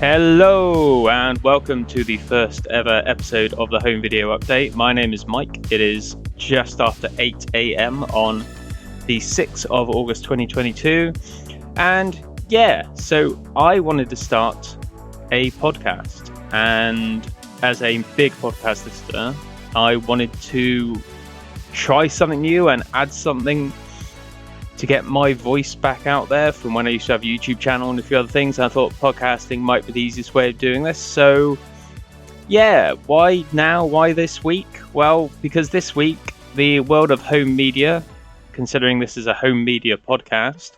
Hello and welcome to the first ever episode of the Home Video Update. My name is Mike. It is just after 8 a.m. on the 6th of August 2022. And so I wanted to start a podcast. And as a big podcast listener, I wanted to try something new and add something to get my voice back out there from when I used to have a YouTube channel and a few other things. I thought podcasting might be the easiest way of doing this. So why now? Why this week? Well, because this week the world of home media, considering this is a home media podcast,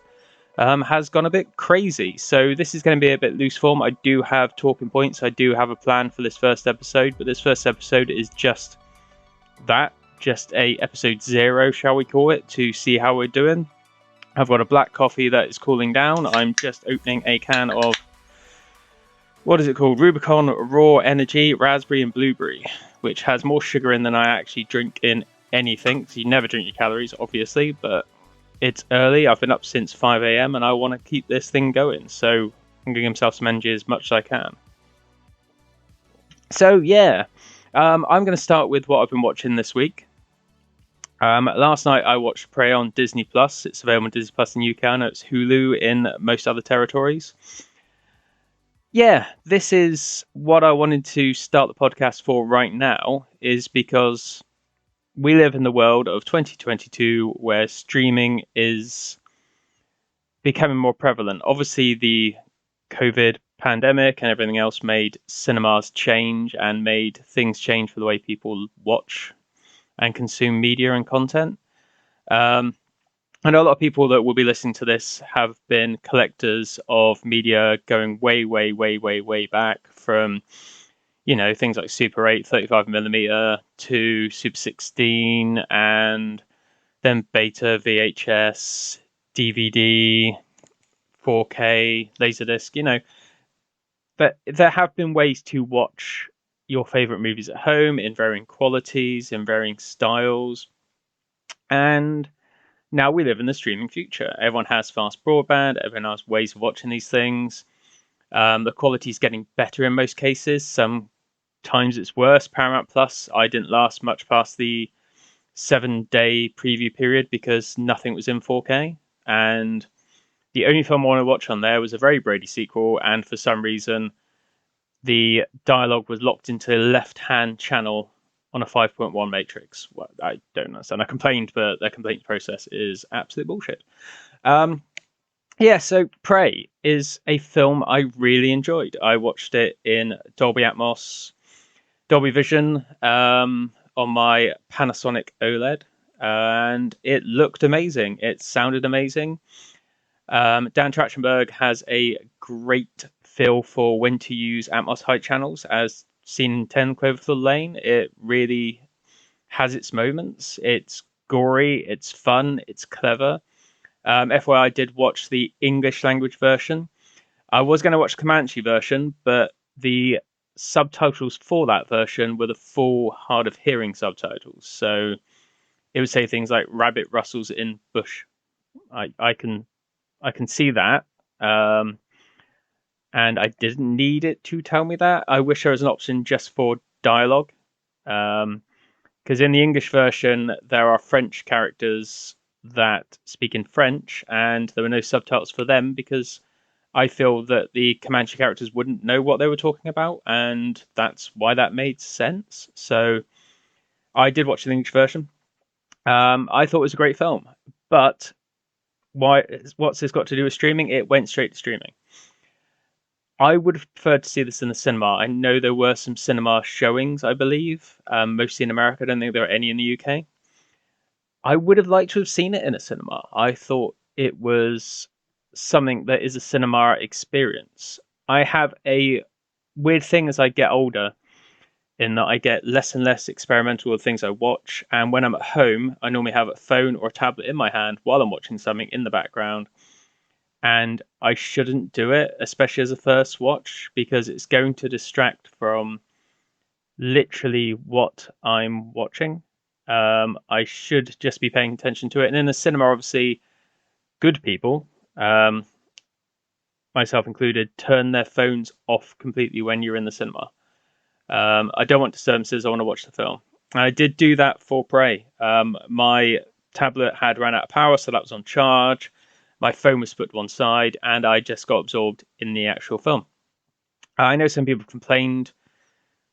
has gone a bit crazy. So this is going to be a bit loose form. I do have talking points. I do have a plan for this first episode, but this first episode is just a episode 0, shall we call it, to see how we're doing. I've got a black coffee that is cooling down. I'm just opening a can of, what is it called? Rubicon Raw Energy Raspberry and Blueberry, which has more sugar in than I actually drink in anything. So you never drink your calories, obviously, but it's early. I've been up since 5 a.m. and I want to keep this thing going. So I'm giving myself some energy as much as I can. So I'm going to start with what I've been watching this week. Last night I watched Prey on Disney Plus. It's available on Disney Plus in UK. I know it's Hulu in most other territories. This is what I wanted to start the podcast for right now, is because we live in the world of 2022 where streaming is becoming more prevalent. Obviously, the COVID pandemic and everything else made cinemas change and made things change for the way people watch and consume media and content. I know a lot of people that will be listening to this have been collectors of media going way back, from things like Super 8 35mm to Super 16, and then Beta, VHS, DVD, 4K, Laserdisc. But there have been ways to watch your favorite movies at home in varying qualities, in varying styles. And now we live in the streaming future. Everyone has fast broadband, everyone has ways of watching these things. The quality is getting better in most cases. Sometimes it's worse. Paramount Plus, I didn't last much past the 7-day preview period because nothing was in 4K. And the only film I want to watch on there was a Very Brady sequel, and for some reason the dialogue was locked into the left-hand channel on a 5.1 matrix. Well, I don't understand. I complained, but their complaint process is absolute bullshit. So Prey is a film I really enjoyed. I watched it in Dolby Atmos, Dolby Vision, on my Panasonic OLED, and it looked amazing. It sounded amazing. Dan Trachtenberg has a great feel for when to use Atmos height channels, as seen in 10 Cloverfield Lane. It really has its moments. It's gory, it's fun, it's clever. FYI, I did watch the English language version. I was going to watch the Comanche version, but the subtitles for that version were the full hard of hearing subtitles. So it would say things like rabbit rustles in bush. I can see that. And I didn't need it to tell me that. I wish there was an option just for dialogue. Because in the English version, there are French characters that speak in French, and there were no subtitles for them because I feel that the Comanche characters wouldn't know what they were talking about, and that's why that made sense. So I did watch the English version. I thought it was a great film, but what's this got to do with streaming? It went straight to streaming. I would have preferred to see this in the cinema. I know there were some cinema showings, I believe, mostly in America. I don't think there were any in the UK. I would have liked to have seen it in a cinema. I thought it was something that is a cinema experience. I have a weird thing as I get older, in that I get less and less experimental with things I watch. And when I'm at home, I normally have a phone or a tablet in my hand while I'm watching something in the background. And I shouldn't do it, especially as a first watch, because it's going to distract from literally what I'm watching. I should just be paying attention to it. And in the cinema, obviously, good people myself included, turn their phones off completely when you're in the cinema. I don't want disturbances. I want to watch the film. And I did do that for Prey. My tablet had ran out of power, so that was on charge. My phone was put to one side, and I just got absorbed in the actual film. I know some people complained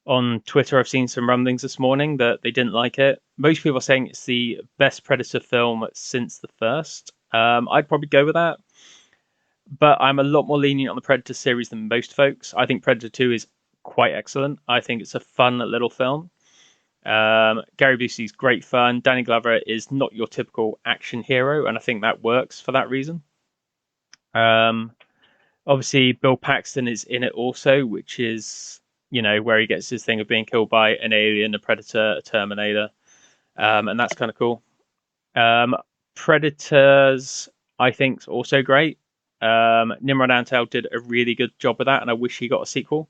on Twitter. I've seen some rumblings this morning that they didn't like it. Most people are saying it's the best Predator film since the first. I'd probably go with that, but I'm a lot more lenient on the Predator series than most folks. I think Predator 2 is quite excellent. I think it's a fun little film. Gary Busey's great fun. Danny Glover is not your typical action hero, and I think that works for that reason. Obviously, Bill Paxton is in it also, which is, where he gets his thing of being killed by an alien, a predator, a Terminator, and that's kind of cool. Predators, I think, is also great. Nimrod Antal did a really good job with that, and I wish he got a sequel.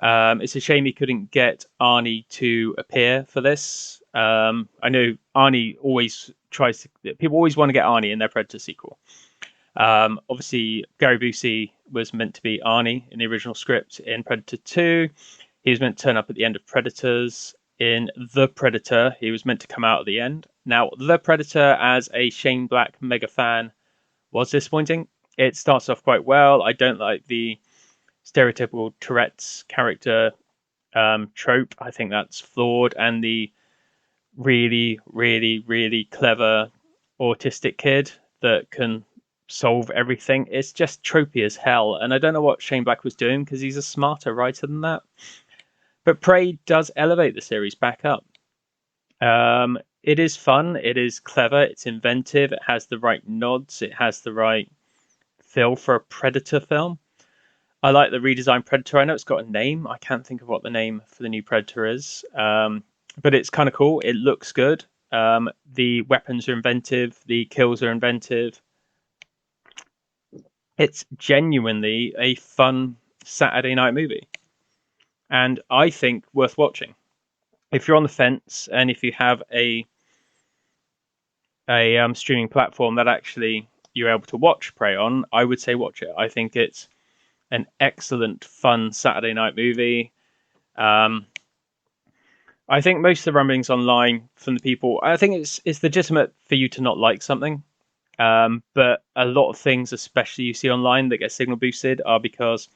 It's a shame he couldn't get Arnie to appear for this. I know Arnie always people always want to get Arnie in their Predator sequel. Obviously, Gary Busey was meant to be Arnie in the original script in Predator 2. He was meant to turn up at the end of Predators. In The Predator, he was meant to come out at the end. Now, The Predator, as a Shane Black mega fan, was disappointing. It starts off quite well. I don't like the stereotypical Tourette's character trope. I think that's flawed. And the really, really, really clever autistic kid that can solve everything. It's just tropey as hell. And I don't know what Shane Black was doing because he's a smarter writer than that. But Prey does elevate the series back up. It is fun. It is clever. It's inventive. It has the right nods. It has the right feel for a Predator film. I like the redesigned Predator. I know it's got a name. I can't think of what the name for the new Predator is. But it's kind of cool. It looks good. The weapons are inventive. The kills are inventive. It's genuinely a fun Saturday night movie. And I think worth watching. If you're on the fence and if you have a streaming platform that actually you're able to watch Prey on, I would say watch it. I think it's an excellent, fun Saturday night movie. I think most of the rumblings online from the people, I think it's legitimate for you to not like something. But a lot of things, especially you see online that get signal boosted, are because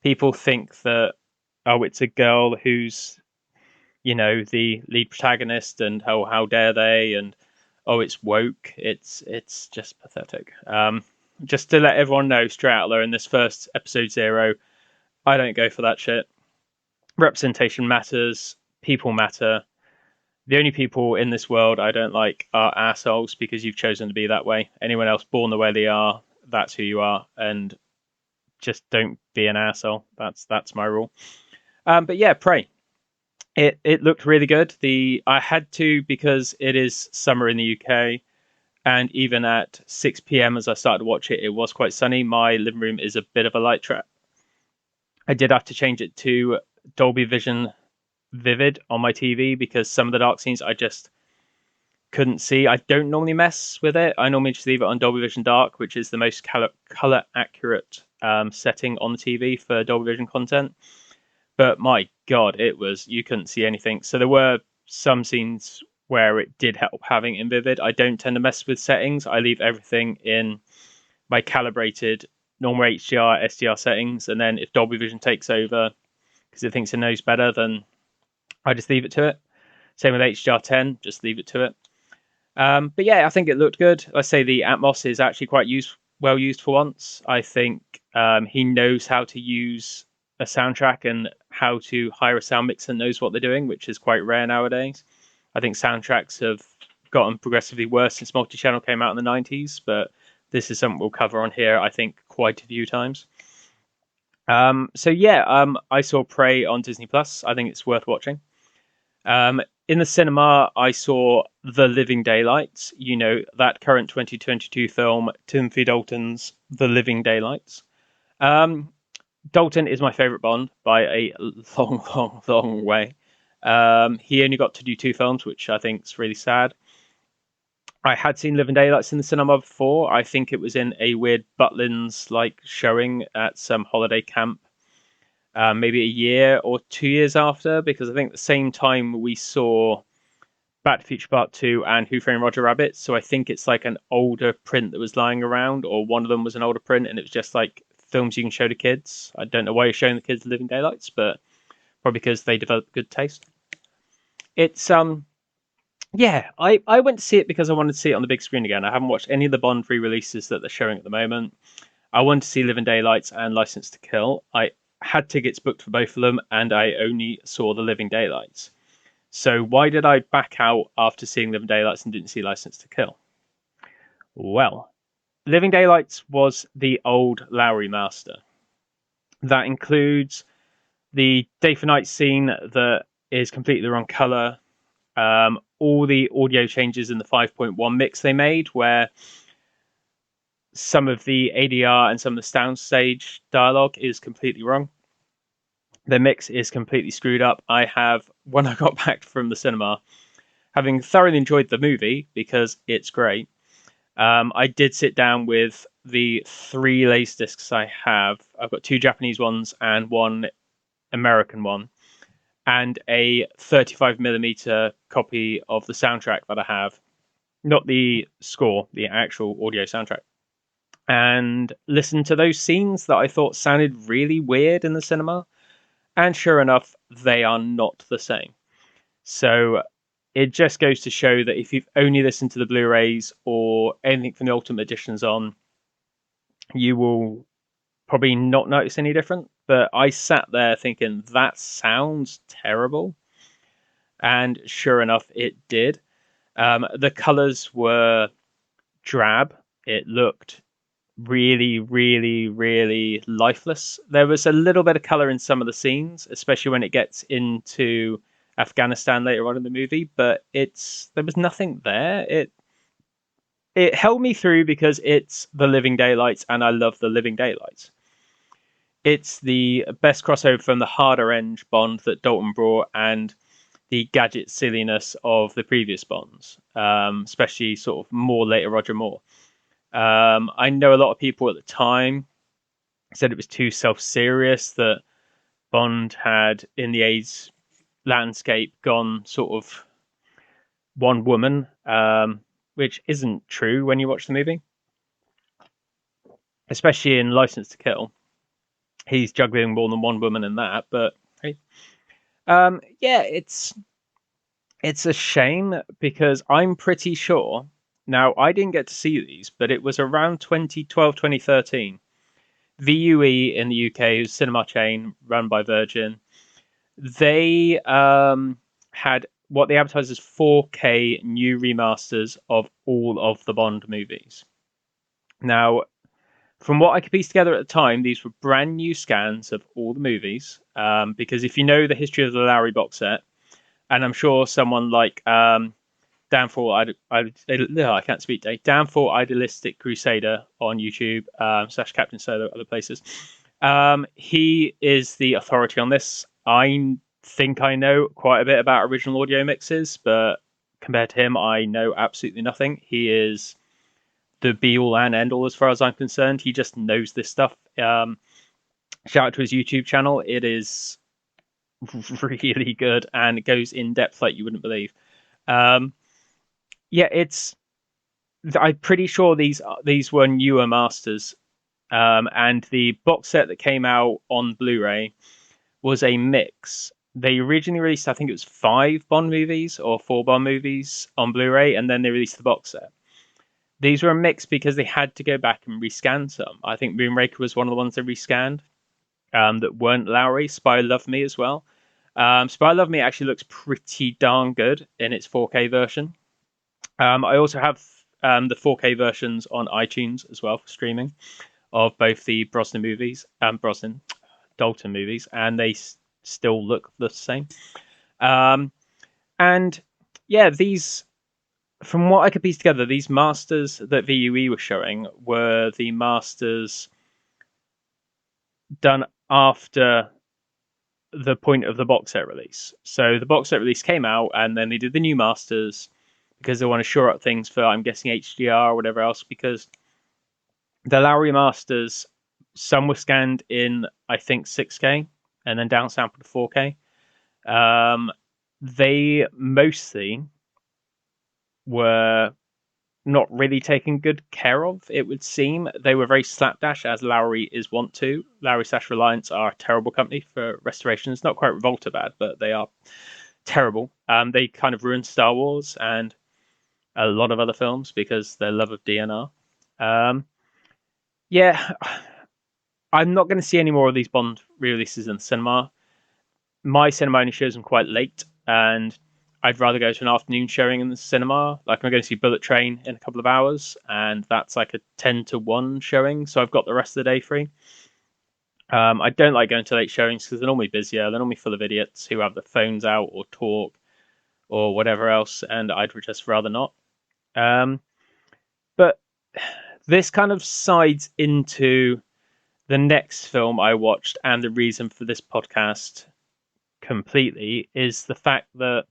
people think that, oh, it's a girl who's, the lead protagonist, and how dare they, and oh, it's woke. It's just pathetic. Just to let everyone know straight out there in this first episode 0, I don't go for that shit. Representation matters. People matter. The only people in this world I don't like are assholes because you've chosen to be that way. Anyone else born the way they are, that's who you are, and just don't be an asshole. That's my rule. But yeah, Prey. It looked really good. I had to because it is summer in the UK, and even at 6 p.m. as I started to watch it, it was quite sunny. My living room is a bit of a light trap. I did have to change it to Dolby Vision Vivid on my TV because some of the dark scenes I just couldn't see. I don't normally mess with it. I normally just leave it on Dolby Vision Dark, which is the most color accurate setting on the TV for Dolby Vision content. But my God, you couldn't see anything. So there were some scenes where it did help having it in Vivid. I don't tend to mess with settings. I leave everything in my calibrated normal HDR, SDR settings. And then if Dolby Vision takes over because it thinks it knows better, then I just leave it to it. Same with HDR10, just leave it to it. But yeah, I think it looked good. I say the Atmos is actually quite well used for once. I think he knows how to use a soundtrack and how to hire a sound mixer that knows what they're doing, which is quite rare nowadays. I think soundtracks have gotten progressively worse since multi-channel came out in the 90s, but this is something we'll cover on here, I think, quite a few times. So yeah, I saw Prey on Disney Plus. I think it's worth watching. In the cinema, I saw The Living Daylights. That current 2022 film, Timothy Dalton's The Living Daylights. Dalton is my favorite Bond by a long, long, long way. He only got to do 2 films, which I think is really sad. I had seen Living Daylights in the cinema before. I think it was in a weird Butlins like showing at some holiday camp, maybe a year or 2 years after, because I think the same time we saw Back to the Future Part 2 and Who Framed Roger Rabbit. So I think it's like an older print that was lying around, or one of them was an older print, and it was just like films you can show to kids. I don't know why you're showing the kids Living Daylights, but probably because they developed good taste. It's yeah, I went to see it because I wanted to see it on the big screen again. I haven't watched any of the Bond re-releases that they're showing at the moment. I wanted to see Living Daylights and License to Kill. I had tickets booked for both of them, and I only saw the Living Daylights. So why did I back out after seeing Living Daylights and didn't see License to Kill? Well, Living Daylights was the old Lowry master. That includes the day for night scene that is completely the wrong color. All the audio changes in the 5.1 mix they made, where some of the ADR and some of the soundstage dialogue is completely wrong. The mix is completely screwed up. When I got back from the cinema, having thoroughly enjoyed the movie because it's great, I did sit down with the 3 Laserdiscs I have. I've got 2 Japanese ones and 1 American one, and a 35mm copy of the soundtrack that I have. Not the score, the actual audio soundtrack. And listened to those scenes that I thought sounded really weird in the cinema. And sure enough, they are not the same. So it just goes to show that if you've only listened to the Blu-rays or anything from the Ultimate Editions on, you will probably not notice any different. But I sat there thinking, that sounds terrible. And sure enough, it did. The colors were drab. It looked really, really, really lifeless. There was a little bit of color in some of the scenes, especially when it gets into Afghanistan later on in the movie, but there was nothing there. It held me through because it's the Living Daylights and I love the Living Daylights. It's the best crossover from the harder edge Bond that Dalton brought and the gadget silliness of the previous Bonds, especially sort of more later Roger Moore. I know a lot of people at the time said it was too self-serious, that Bond had, in the AIDS landscape, gone sort of one woman, which isn't true when you watch the movie. Especially in License to Kill. He's juggling more than one woman in that, but hey. Yeah, it's a shame because I'm pretty sure. Now, I didn't get to see these, but it was around 2012, 2013. VUE in the UK, who's a cinema chain run by Virgin, they had what they advertised as 4K new remasters of all of the Bond movies. Now, from what I could piece together at the time, these were brand new scans of all the movies. Because if you know the history of the Lowry box set, and I'm sure someone like Downfall, I can't speak today. Downfall Idealistic Crusader on YouTube / Captain Solo, other places. He is the authority on this. I think I know quite a bit about original audio mixes, but compared to him, I know absolutely nothing. He is the be all and end all as far as I'm concerned. He just knows this stuff. Shout out to his YouTube channel. It is really good and it goes in depth like you wouldn't believe. Yeah, I'm pretty sure these were newer masters, and the box set that came out on Blu-ray was a mix. They originally released, I think it was 5 Bond movies or 4 Bond movies on Blu-ray, and then they released the box set. These were a mix because they had to go back and rescan some. I think Moonraker was one of the ones they rescanned that weren't Lowry. Spy Love Me as well. Spy Love Me actually looks pretty darn good in its 4K version. I also have the 4K versions on iTunes as well for streaming of both the Dalton movies, and they still look the same. And yeah, these, from what I could piece together, these masters that VUE was showing were the masters done after the point of the box set release. So the box set release came out, and then they did the new masters because they want to shore up things for, I'm guessing, HDR or whatever else, because the Lowry Masters, some were scanned in, I think, 6K and then downsampled to 4K. They mostly were not really taken good care of, it would seem. They were very slapdash, as Lowry is wont to. Lowry/Reliance are a terrible company for restorations. Not quite Revolta bad, but they are terrible. They kind of ruined Star Wars and a lot of other films because their love of DNR. Yeah, I'm not going to see any more of these Bond re-releases in the cinema. My cinema only shows them quite late, and I'd rather go to an afternoon showing in the cinema. Like, I'm going to see Bullet Train in a couple of hours, and that's like a 10 to 1 showing, so I've got the rest of the day free. I don't like going to late showings because they're normally busier. They're normally full of idiots who have their phones out or talk or whatever else, and I'd just rather not. But this kind of sides into the next film I watched, and the reason for this podcast completely is the fact that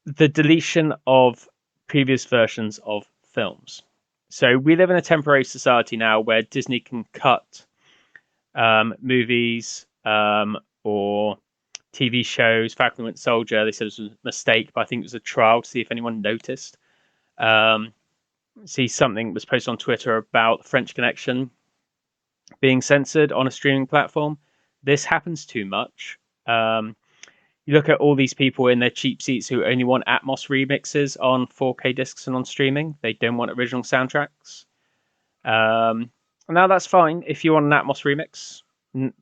the deletion of previous versions of films. So we live in a temporary society now where Disney can cut movies or TV shows. Falcon and Winter Soldier, they said it was a mistake, but I think it was a trial to see if anyone noticed. See, something was posted on Twitter about the French Connection being censored on a streaming platform. This happens too much. You look at all these people in their cheap seats who only want Atmos remixes on 4K discs and on streaming. They don't want original soundtracks. Now that's fine. If you want an Atmos remix,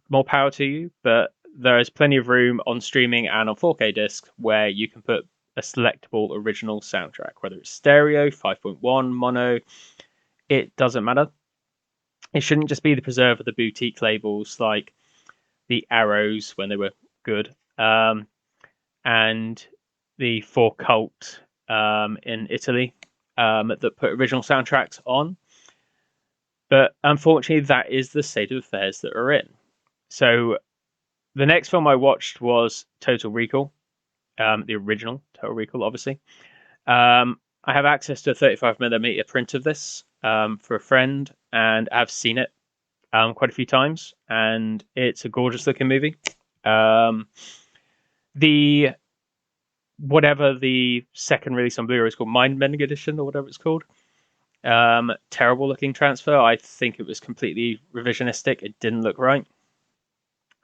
more power to you. But there is plenty of room on streaming and on 4K disc where you can put a selectable original soundtrack, whether it's stereo, 5.1, mono. It doesn't matter. It shouldn't just be the preserve of the boutique labels like the Arrows when they were good, and the 4Cult in Italy that put original soundtracks on. But unfortunately, that is the state of affairs that we're in. So the next film I watched was Total Recall, the original Total Recall, obviously. I have access to a 35mm print of this for a friend, and I've seen it quite a few times, and it's a gorgeous looking movie. The whatever the second release on Blu-ray is called, Mind Bending Edition or whatever it's called, terrible looking transfer. I think it was completely revisionistic. It didn't look right.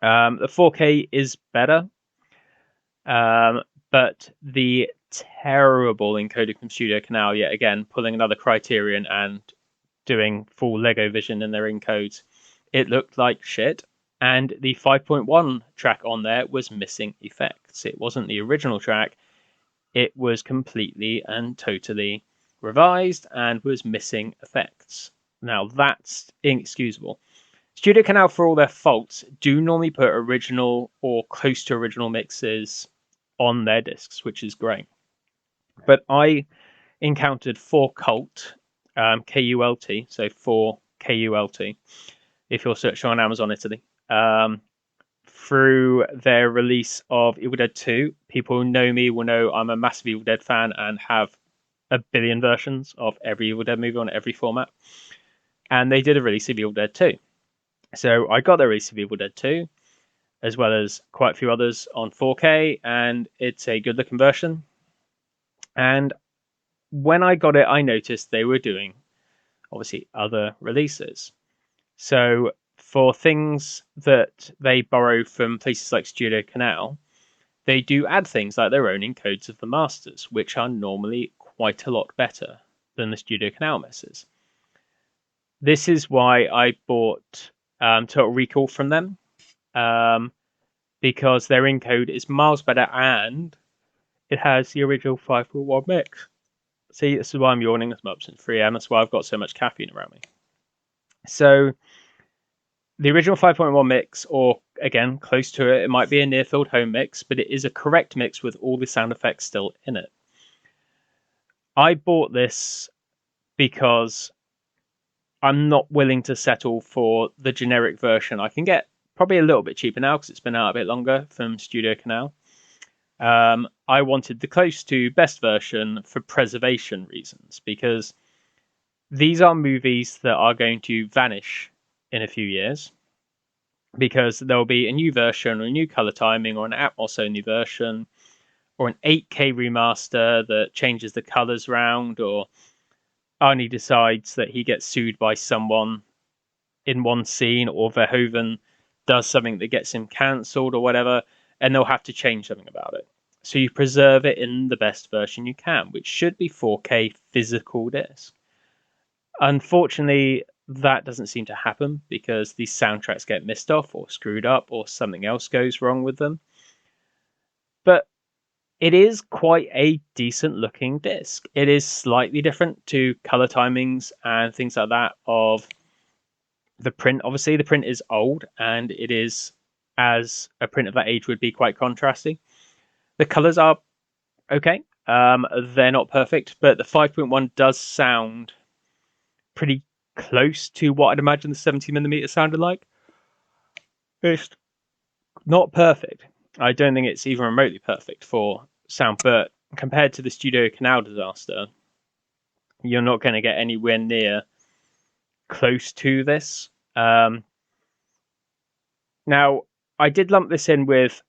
The 4K is better, but the terrible encoding from Studio Canal, yet again, pulling another Criterion and doing full Lego Vision in their encodes, it looked like shit. And the 5.1 track on there was missing effects. It wasn't the original track. It was completely and totally revised and was missing effects. Now, that's inexcusable. Studio Canal, for all their faults, do normally put original or close to original mixes on their discs, which is great. But I encountered 4Cult, K-U-L-T, so 4K-U-L-T, if you're searching on Amazon Italy, through their release of Evil Dead 2. People who know me will know I'm a massive Evil Dead fan and have a billion versions of every Evil Dead movie on every format. And they did a release of Evil Dead 2. So I got the release of Evil Dead 2, as well as quite a few others on 4K, and it's a good looking version. And when I got it, I noticed they were doing, obviously, other releases. So for things that they borrow from places like Studio Canal, they do add things like their own encodes of the masters, which are normally quite a lot better than the Studio Canal messes. This is why I bought Total Recall from them, because their encode is miles better and it has the original 5.1 mix. See, this is why I'm yawning as much since 3 a.m. That's why I've got so much caffeine around me. So the original 5.1 mix, or again, close to it, it might be a near-field home mix, but it is a correct mix with all the sound effects still in it. I bought this because I'm not willing to settle for the generic version. I can get probably a little bit cheaper now because it's been out a bit longer from Studio Canal. I wanted the close to best version for preservation reasons, because these are movies that are going to vanish in a few years, because there'll be a new version or a new color timing or an Atmos only version or an 8K remaster that changes the colors round, or Arnie decides that he gets sued by someone in one scene, or Verhoeven does something that gets him cancelled or whatever, and they'll have to change something about it. So you preserve it in the best version you can, which should be 4K physical disc. Unfortunately, that doesn't seem to happen because these soundtracks get missed off or screwed up or something else goes wrong with them. But it is quite a decent looking disc. It is slightly different to color timings and things like that of the print. Obviously, the print is old and it is, as a print of that age would be, quite contrasty. The colors are okay. They're not perfect, but the 5.1 does sound pretty close to what I'd imagine the 70mm sounded like. It's not perfect. I don't think it's even remotely perfect for sound, but compared to the Studio Canal disaster, you're not going to get anywhere near close to this. Now, I did lump this in with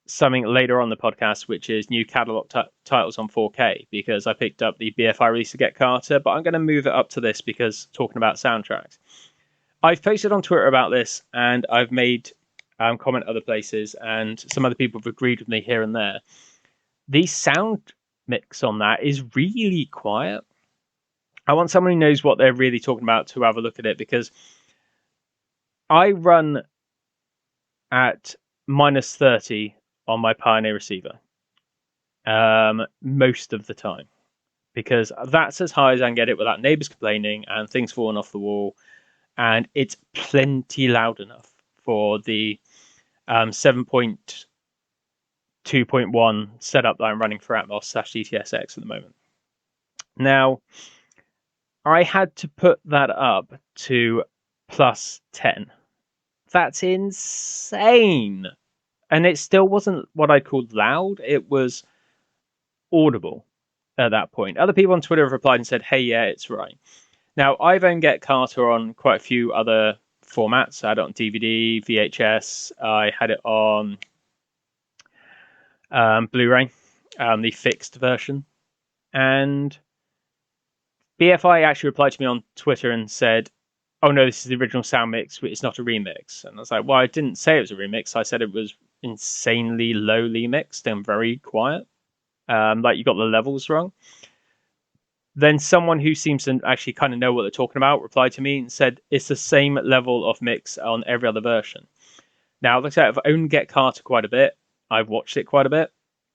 something later on the podcast, which is new catalog titles on 4K, because I picked up the BFI release of Get Carter, but I'm going to move it up to this because talking about soundtracks. I've posted on Twitter about this, and I've made comment other places, and some other people have agreed with me here and there. The sound mix on that is really quiet. I want someone who knows what they're really talking about to have a look at it, because I run at minus 30 on my Pioneer receiver most of the time, because that's as high as I can get it without neighbors complaining and things falling off the wall, and it's plenty loud enough for the 7.2.1 setup that I'm running for Atmos/DTS:X at the moment. Now, I had to put that up to plus 10. That's insane. And it still wasn't what I called loud. It was audible at that point. Other people on Twitter have replied and said, hey, yeah, it's right. Now, I've owned Get Carter on quite a few other formats. I had it on DVD, VHS. I had it on Blu-ray, the fixed version. And BFI actually replied to me on Twitter and said, oh no, this is the original sound mix, it's not a remix. And I was like, well, I didn't say it was a remix. I said it was insanely lowly mixed and very quiet. Like you got the levels wrong. Then someone who seems to actually kind of know what they're talking about replied to me and said it's the same level of mix on every other version. Now, like I said, I've owned Get Carter quite a bit. I've watched it quite a bit.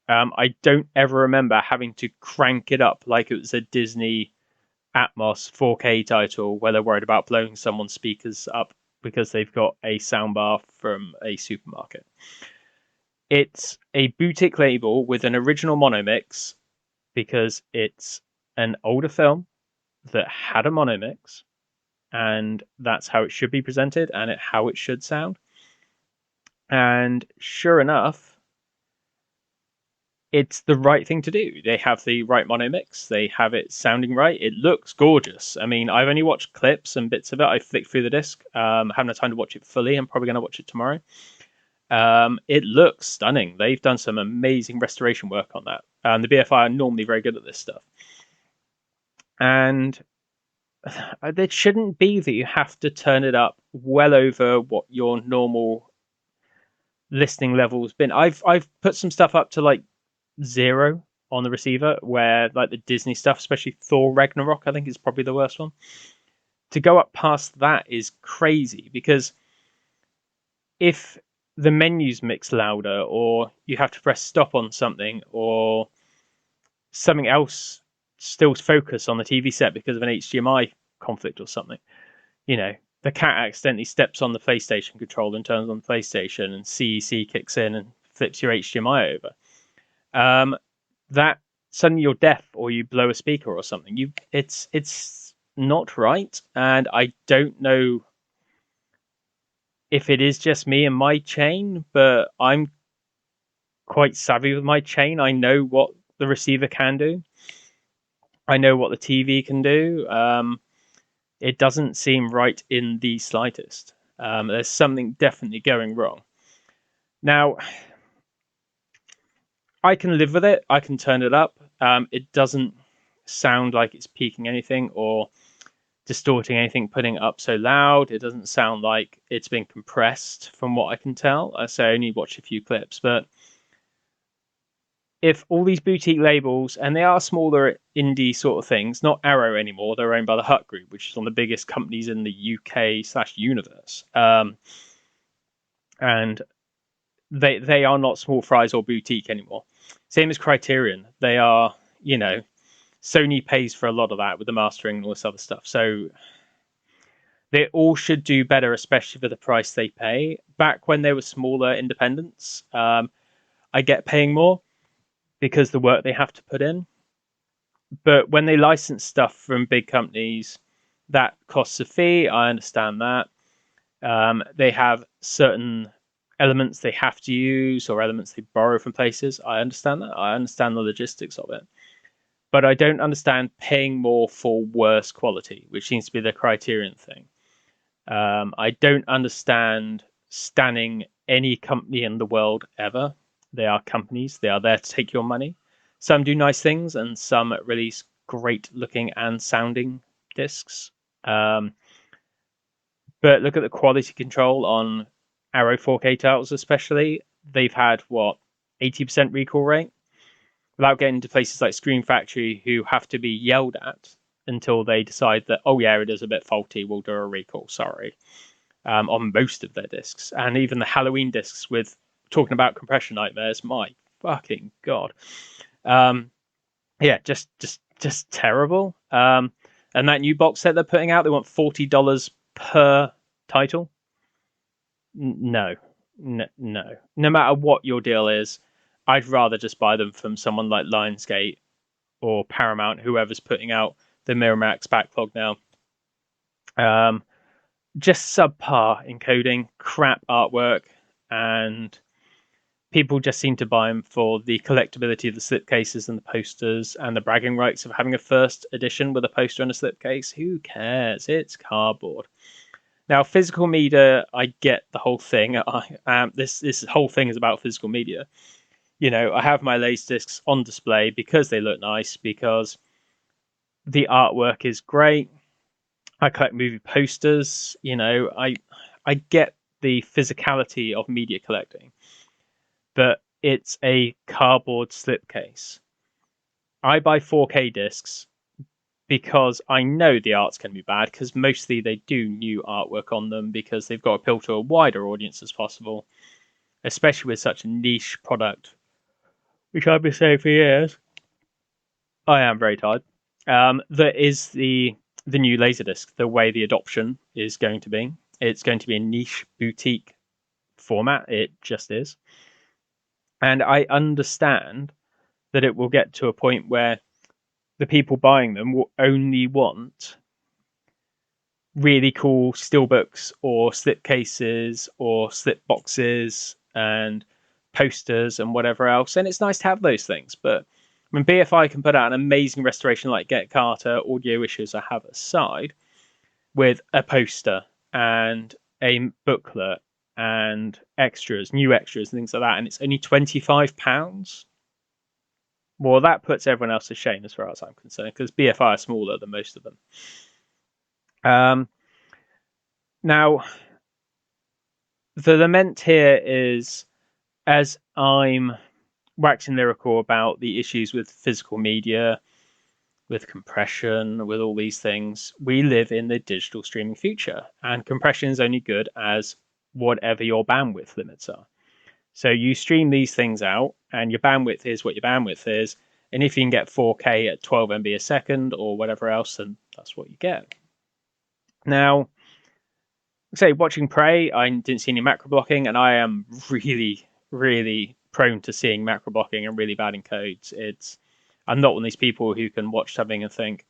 I don't ever remember having to crank it up like it was a Disney Atmos 4K title where they're worried about blowing someone's speakers up because they've got a soundbar from a supermarket. It's a boutique label with an original mono mix because it's an older film that had a mono mix, and that's how it should be presented and how it should sound. And sure enough, it's the right thing to do. They have the right mono mix. They have it sounding right. It looks gorgeous. I mean, I've only watched clips and bits of it. I flicked through the disc. Haven't had time to watch it fully. I'm probably going to watch it tomorrow. It looks stunning. They've done some amazing restoration work on that. The BFI are normally very good at this stuff. And it shouldn't be that you have to turn it up well over what your normal listening level's been. I've put some stuff up to like 0 on the receiver, where like the Disney stuff, especially Thor Ragnarok, I think is probably the worst one. To go up past that is crazy, because if the menus mix louder, or you have to press stop on something, or something else still focus on the TV set because of an HDMI conflict or something, you know, the cat accidentally steps on the PlayStation controller and turns on the PlayStation, and CEC kicks in and flips your HDMI over. That suddenly you're deaf, or you blow a speaker or something. It's not right, and I don't know if it is just me and my chain, but I'm quite savvy with my chain. I know what the receiver can do. I know what the TV can do. It doesn't seem right in the slightest. There's something definitely going wrong. Now, I can live with it. I can turn it up. It doesn't sound like it's peaking anything or distorting anything, putting it up so loud. It doesn't sound like it's been compressed from what I can tell. So I only watched a few clips. But if all these boutique labels, and they are smaller indie sort of things, not Arrow anymore, they're owned by the Hut Group, which is one of the biggest companies in the UK/universe. And they are not small fries or boutique anymore. Same as Criterion. They are, Sony pays for a lot of that with the mastering and all this other stuff. So they all should do better, especially for the price they pay. Back when they were smaller independents, I get paying more because the work they have to put in. But when they license stuff from big companies, that costs a fee. I understand that. They have certain elements they have to use or elements they borrow from places. I understand that. I understand the logistics of it. But I don't understand paying more for worse quality, which seems to be the Criterion thing. I don't understand standing any company in the world ever. They are companies. They are there to take your money. Some do nice things, and some release great looking and sounding discs. But look at the quality control on Arrow 4K titles, especially. They've had, 80% recall rate? Without getting to places like Screen Factory, who have to be yelled at until they decide that, oh yeah, it is a bit faulty, we'll do a recall, sorry. On most of their discs. And even the Halloween discs with talking about compression nightmares, my fucking god. Just terrible. And that new box set they're putting out, they want $40 per title. No. No matter what your deal is, I'd rather just buy them from someone like Lionsgate or Paramount, whoever's putting out the Miramax backlog now. Just subpar encoding, crap artwork, and people just seem to buy them for the collectability of the slipcases and the posters and the bragging rights of having a first edition with a poster and a slipcase. Who cares? It's cardboard. Now, physical media, I get the whole thing. This whole thing is about physical media. I have my Laserdiscs on display because they look nice, because the artwork is great. I collect movie posters. I get the physicality of media collecting, but it's a cardboard slipcase. I buy 4K discs because I know the art's going to be bad, because mostly they do new artwork on them because they've got to appeal to a wider audience as possible, especially with such a niche product, which I've been saying for years. I am very tired. That is the new Laserdisc, the way the adoption is going to be. It's going to be a niche boutique format. It just is. And I understand that it will get to a point where the people buying them will only want really cool steelbooks or slipcases or slip boxes and posters and whatever else. And it's nice to have those things. But when BFI can put out an amazing restoration like Get Carter, audio issues I have aside, with a poster and a booklet and extras, new extras and things like that, and it's only £25, well, that puts everyone else to shame as far as I'm concerned, because BFI are smaller than most of them. Now, the lament here is, as I'm waxing lyrical about the issues with physical media, with compression, with all these things, we live in the digital streaming future, and compression is only good as whatever your bandwidth limits are. So you stream these things out, and your bandwidth is what your bandwidth is. And if you can get 4K at 12 MB a second or whatever else, then that's what you get. Now, say watching Prey, I didn't see any macro blocking, and I am really, really prone to seeing macro blocking and really bad encodes. I'm not one of these people who can watch something and think,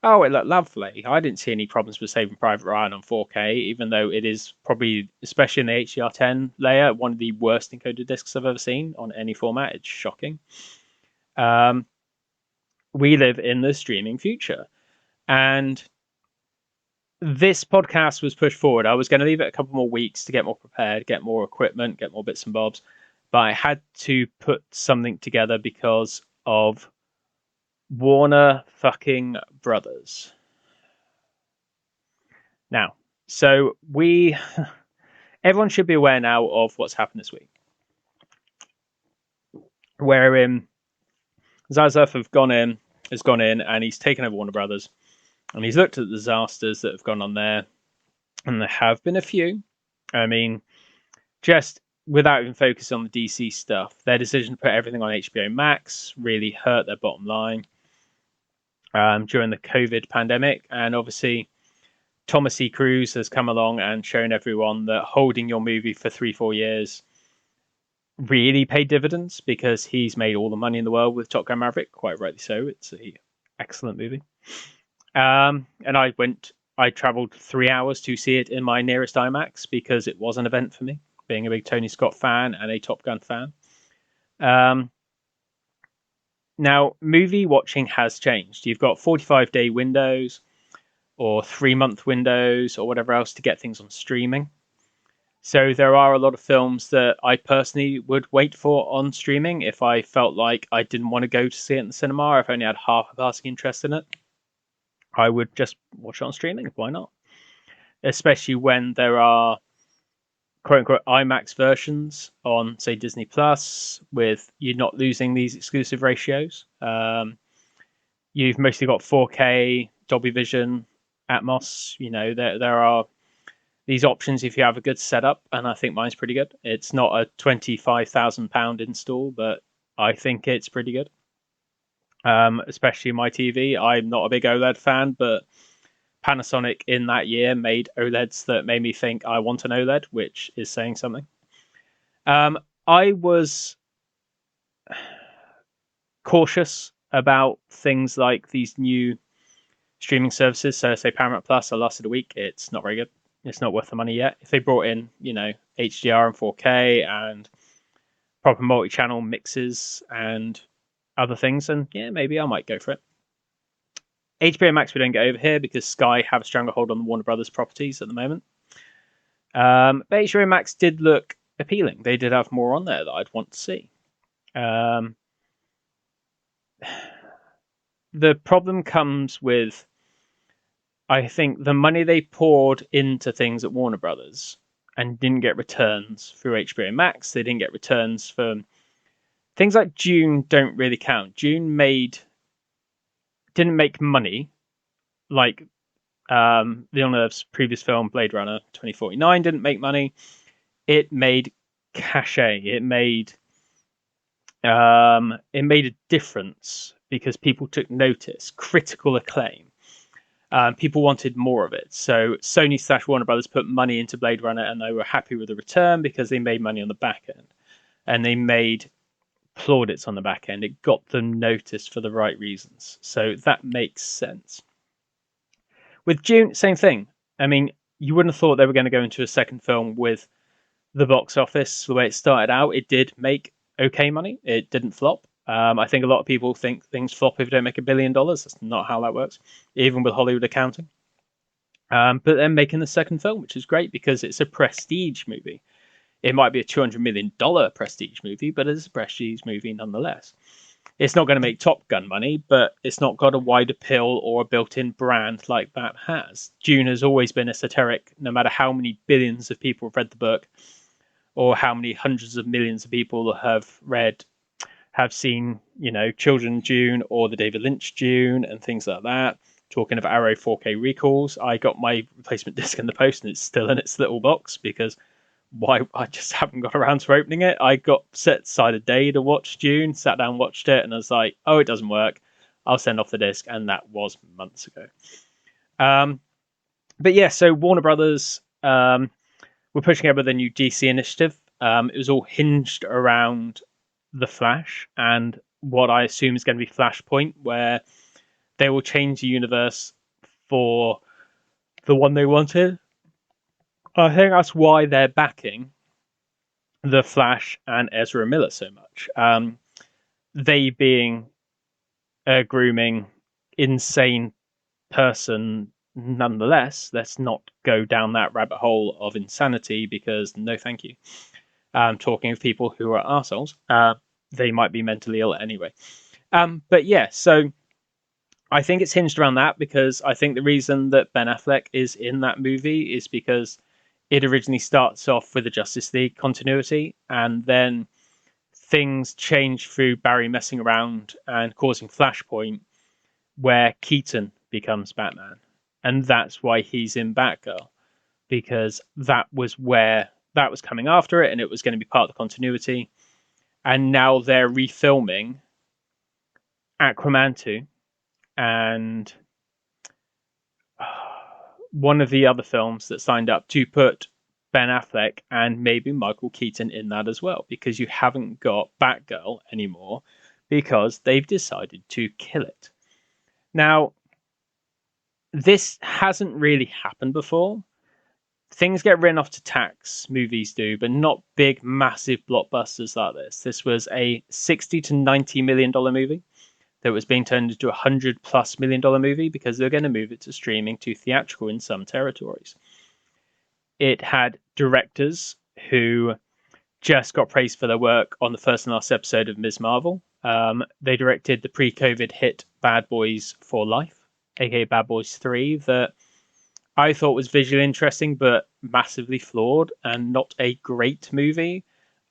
Oh, it looked lovely. I didn't see any problems with Saving Private Ryan on 4K, even though it is probably, especially in the HDR10 layer, one of the worst encoded discs I've ever seen on any format. It's shocking. Um, we live in the streaming future, and this podcast was pushed forward. I was going to leave it a couple more weeks to get more prepared, get more equipment, get more bits and bobs, but I had to put something together because of Warner fucking Brothers. Now, so everyone should be aware now of what's happened this week. Wherein Zaslav has gone in and he's taken over Warner Brothers, and he's looked at the disasters that have gone on there, and there have been a few. I mean, just without even focusing on the DC stuff, their decision to put everything on HBO Max really hurt their bottom line during the COVID pandemic. And obviously, Thomas E. Cruise has come along and shown everyone that holding your movie for 3-4 years really paid dividends, because he's made all the money in the world with Top Gun Maverick, quite rightly so. It's an excellent movie. And I traveled 3 hours to see it in my nearest IMAX because it was an event for me, being a big Tony Scott fan and a Top Gun fan. Now, movie watching has changed. You've got 45-day windows or 3-month windows or whatever else to get things on streaming. So there are a lot of films that I personally would wait for on streaming if I felt like I didn't want to go to see it in the cinema, if I only had half a passing interest in it. I would just watch it on streaming. Why not? Especially when there are quote unquote IMAX versions on, say, Disney Plus, with you not losing these exclusive ratios. You've mostly got 4K, Dolby Vision, Atmos. You know, there are these options if you have a good setup, and I think mine's pretty good. It's not a £25,000 install, but I think it's pretty good. Especially my TV. I'm not a big OLED fan, but Panasonic in that year made OLEDs that made me think I want an OLED, which is saying something. I was cautious about things like these new streaming services. So, say Paramount Plus, I lasted a week. It's not very good. It's not worth the money yet. If they brought in, HDR and 4K and proper multi-channel mixes and other things, and yeah, maybe I might go for it. HBO Max we don't get over here because Sky have a stronger hold on the Warner Brothers properties at the moment. But HBO Max did look appealing. They did have more on there that I'd want to see. The problem comes with, I think, the money they poured into things at Warner Brothers and didn't get returns through HBO Max. They didn't get returns from things like Dune. Don't really count. Dune didn't make money like Villeneuve's previous film, Blade Runner 2049, didn't make money. It made cachet. It made a difference because people took notice, critical acclaim. People wanted more of it. So Sony / Warner Brothers put money into Blade Runner, and they were happy with the return because they made money on the back end, and they made plaudits on the back end. It got them noticed for the right reasons. So that makes sense. With Dune, same thing. I mean, you wouldn't have thought they were going to go into a second film with the box office the way it started out. It did make okay money. It didn't flop. I think a lot of people think things flop if they don't make $1 billion. That's not how that works, even with Hollywood accounting. But they're making the second film, which is great because it's a prestige movie. It might be a $200 million prestige movie, but it's a prestige movie nonetheless. It's not going to make Top Gun money, but it's not got a wide appeal or a built-in brand like that has. Dune has always been esoteric, no matter how many billions of people have read the book or how many hundreds of millions of people have seen, Children Dune or the David Lynch Dune and things like that. Talking of Arrow 4K recalls, I got my replacement disc in the post and it's still in its little box because I just haven't got around to opening it. I got set aside a day to watch Dune, sat down, watched it, and I was like, oh, it doesn't work. I'll send off the disc, and that was months ago. But yeah, so Warner Brothers were pushing out with a new DC initiative. It was all hinged around The Flash and what I assume is going to be Flashpoint, where they will change the universe for the one they wanted. I think that's why they're backing the Flash and Ezra Miller so much. They being a grooming, insane person nonetheless. Let's not go down that rabbit hole of insanity because no thank you. Talking of people who are arseholes, they might be mentally ill anyway. But yeah, so I think it's hinged around that because I think the reason that Ben Affleck is in that movie is because it originally starts off with the Justice League continuity, and then things change through Barry messing around and causing Flashpoint, where Keaton becomes Batman. And that's why he's in Batgirl, because that was where that was coming after it, and it was going to be part of the continuity. And now they're refilming Aquaman 2 and one of the other films that signed up to put Ben Affleck and maybe Michael Keaton in that as well, because you haven't got Batgirl anymore because they've decided to kill it. Now, this hasn't really happened before. Things get written off to tax, movies do, but not big, massive blockbusters like this. This was a $60 to $90 million movie that was being turned into a $100+ million movie because they're going to move it to streaming to theatrical in some territories. It had directors who just got praised for their work on the first and last episode of Ms. Marvel. They directed the pre-COVID hit Bad Boys for Life, aka Bad Boys 3, that I thought was visually interesting but massively flawed and not a great movie.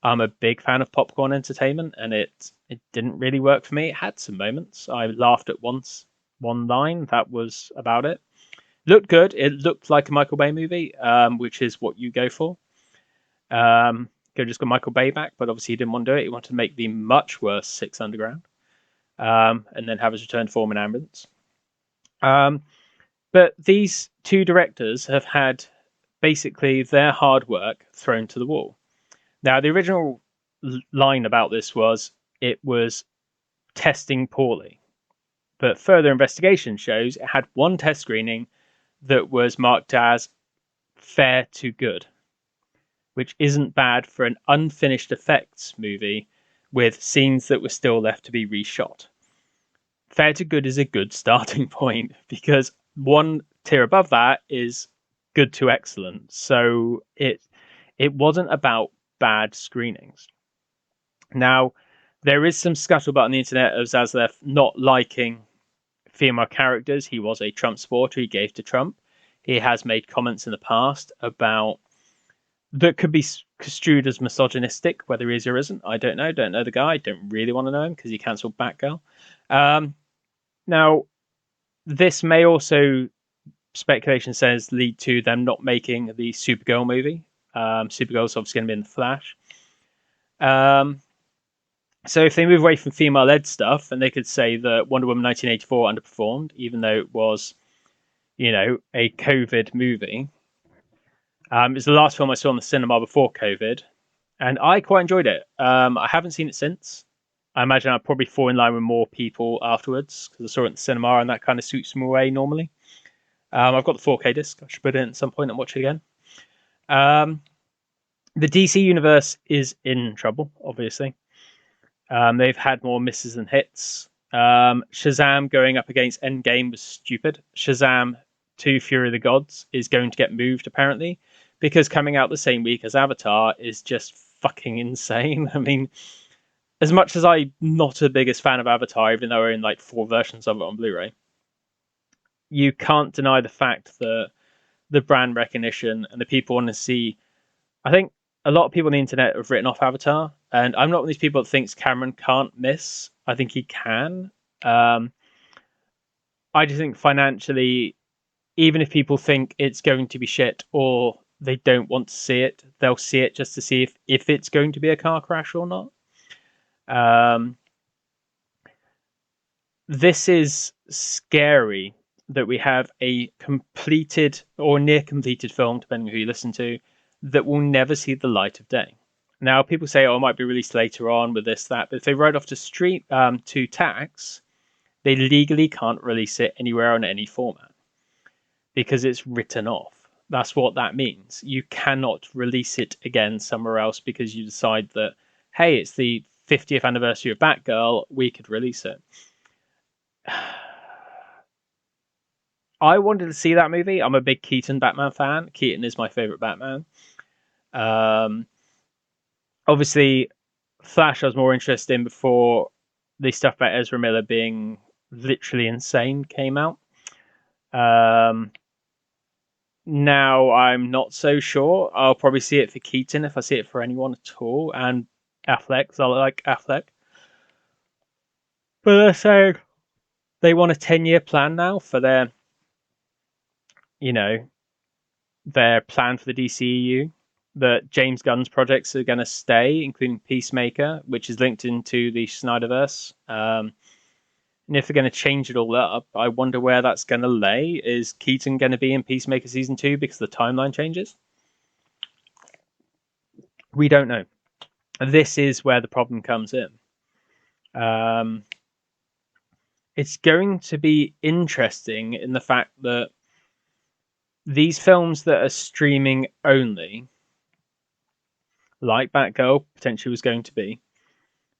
I'm a big fan of popcorn entertainment, and it didn't really work for me. It had some moments. I laughed at one line. That was about it. Looked good. It looked like a Michael Bay movie, which is what you go for. Could have just got Michael Bay back, but obviously he didn't want to do it. He wanted to make the much worse Six Underground, and then have his return to form in Ambulance. But these two directors have had basically their hard work thrown to the wall. Now, the original line about this was it was testing poorly, but further investigation shows it had one test screening that was marked as fair to good, which isn't bad for an unfinished effects movie with scenes that were still left to be reshot. Fair to good is a good starting point because one tier above that is good to excellent. So it wasn't about bad screenings. Now, there is some scuttlebutt on the internet of Zaslav not liking female characters. He was a Trump supporter. He gave to Trump. He has made comments in the past about that could be construed as misogynistic, whether he is or isn't. I don't know. Don't know the guy. Don't really want to know him because he cancelled Batgirl. Now, this may also, speculation says, lead to them not making the Supergirl movie. Supergirl's obviously going to be in The Flash. So if they move away from female-led stuff, and they could say that Wonder Woman 1984 underperformed, even though it was, a COVID movie. It's the last film I saw in the cinema before COVID, and I quite enjoyed it. I haven't seen it since. I imagine I'll probably fall in line with more people afterwards because I saw it in the cinema, and that kind of suits me away normally. I've got the 4K disc. I should put it in at some point and watch it again. The DC universe is in trouble, obviously. They've had more misses than hits. Shazam going up against Endgame was stupid. Shazam 2 Fury of the Gods is going to get moved, apparently, because coming out the same week as Avatar is just fucking insane. I mean, as much as I'm not the biggest fan of Avatar, even though we're in like 4 versions of it on Blu-ray, you can't deny the fact that the brand recognition and the people want to see. I think a lot of people on the internet have written off Avatar, and I'm not one of these people that thinks Cameron can't miss. I think he can. I just think financially, even if people think it's going to be shit or they don't want to see it, they'll see it just to see if it's going to be a car crash or not. This is scary that we have a completed or near completed film, depending on who you listen to, that will never see the light of day. Now, people say, it might be released later on with this, that, but if they write off to tax, they legally can't release it anywhere on any format because it's written off. That's what that means. You cannot release it again somewhere else because you decide that, hey, it's the 50th anniversary of Batgirl, we could release it. I wanted to see that movie. I'm a big Keaton Batman fan. Keaton is my favorite Batman. Obviously, Flash I was more interested in before the stuff about Ezra Miller being literally insane came out. Now I'm not so sure. I'll probably see it for Keaton if I see it for anyone at all, and Affleck, because I like Affleck. But they're saying they want a 10-year plan now for their, their plan for the DCEU. That James Gunn's projects are going to stay, including Peacemaker, which is linked into the Snyderverse. And if they're going to change it all up, I wonder where that's going to lay. Is Keaton going to be in Peacemaker Season 2 because the timeline changes? We don't know. This is where the problem comes in. It's going to be interesting in the fact that these films that are streaming only, like Batgirl potentially was going to be,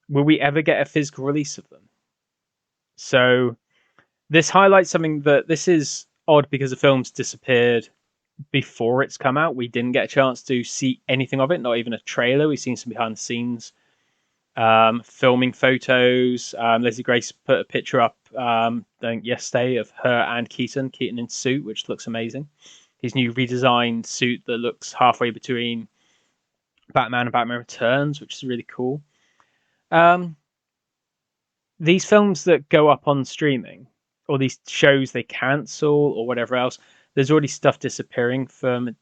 will we ever get a physical release of them? So this highlights something that this is odd because the film's disappeared before it's come out. We didn't get a chance to see anything of it, not even a trailer. We've seen some behind the scenes filming photos. Leslie Grace put a picture up I think yesterday of her and Keaton in suit, which looks amazing. His new redesigned suit that looks halfway between Batman and Batman Returns, which is really cool. These films that go up on streaming, or these shows they cancel, or whatever else, there's already stuff disappearing from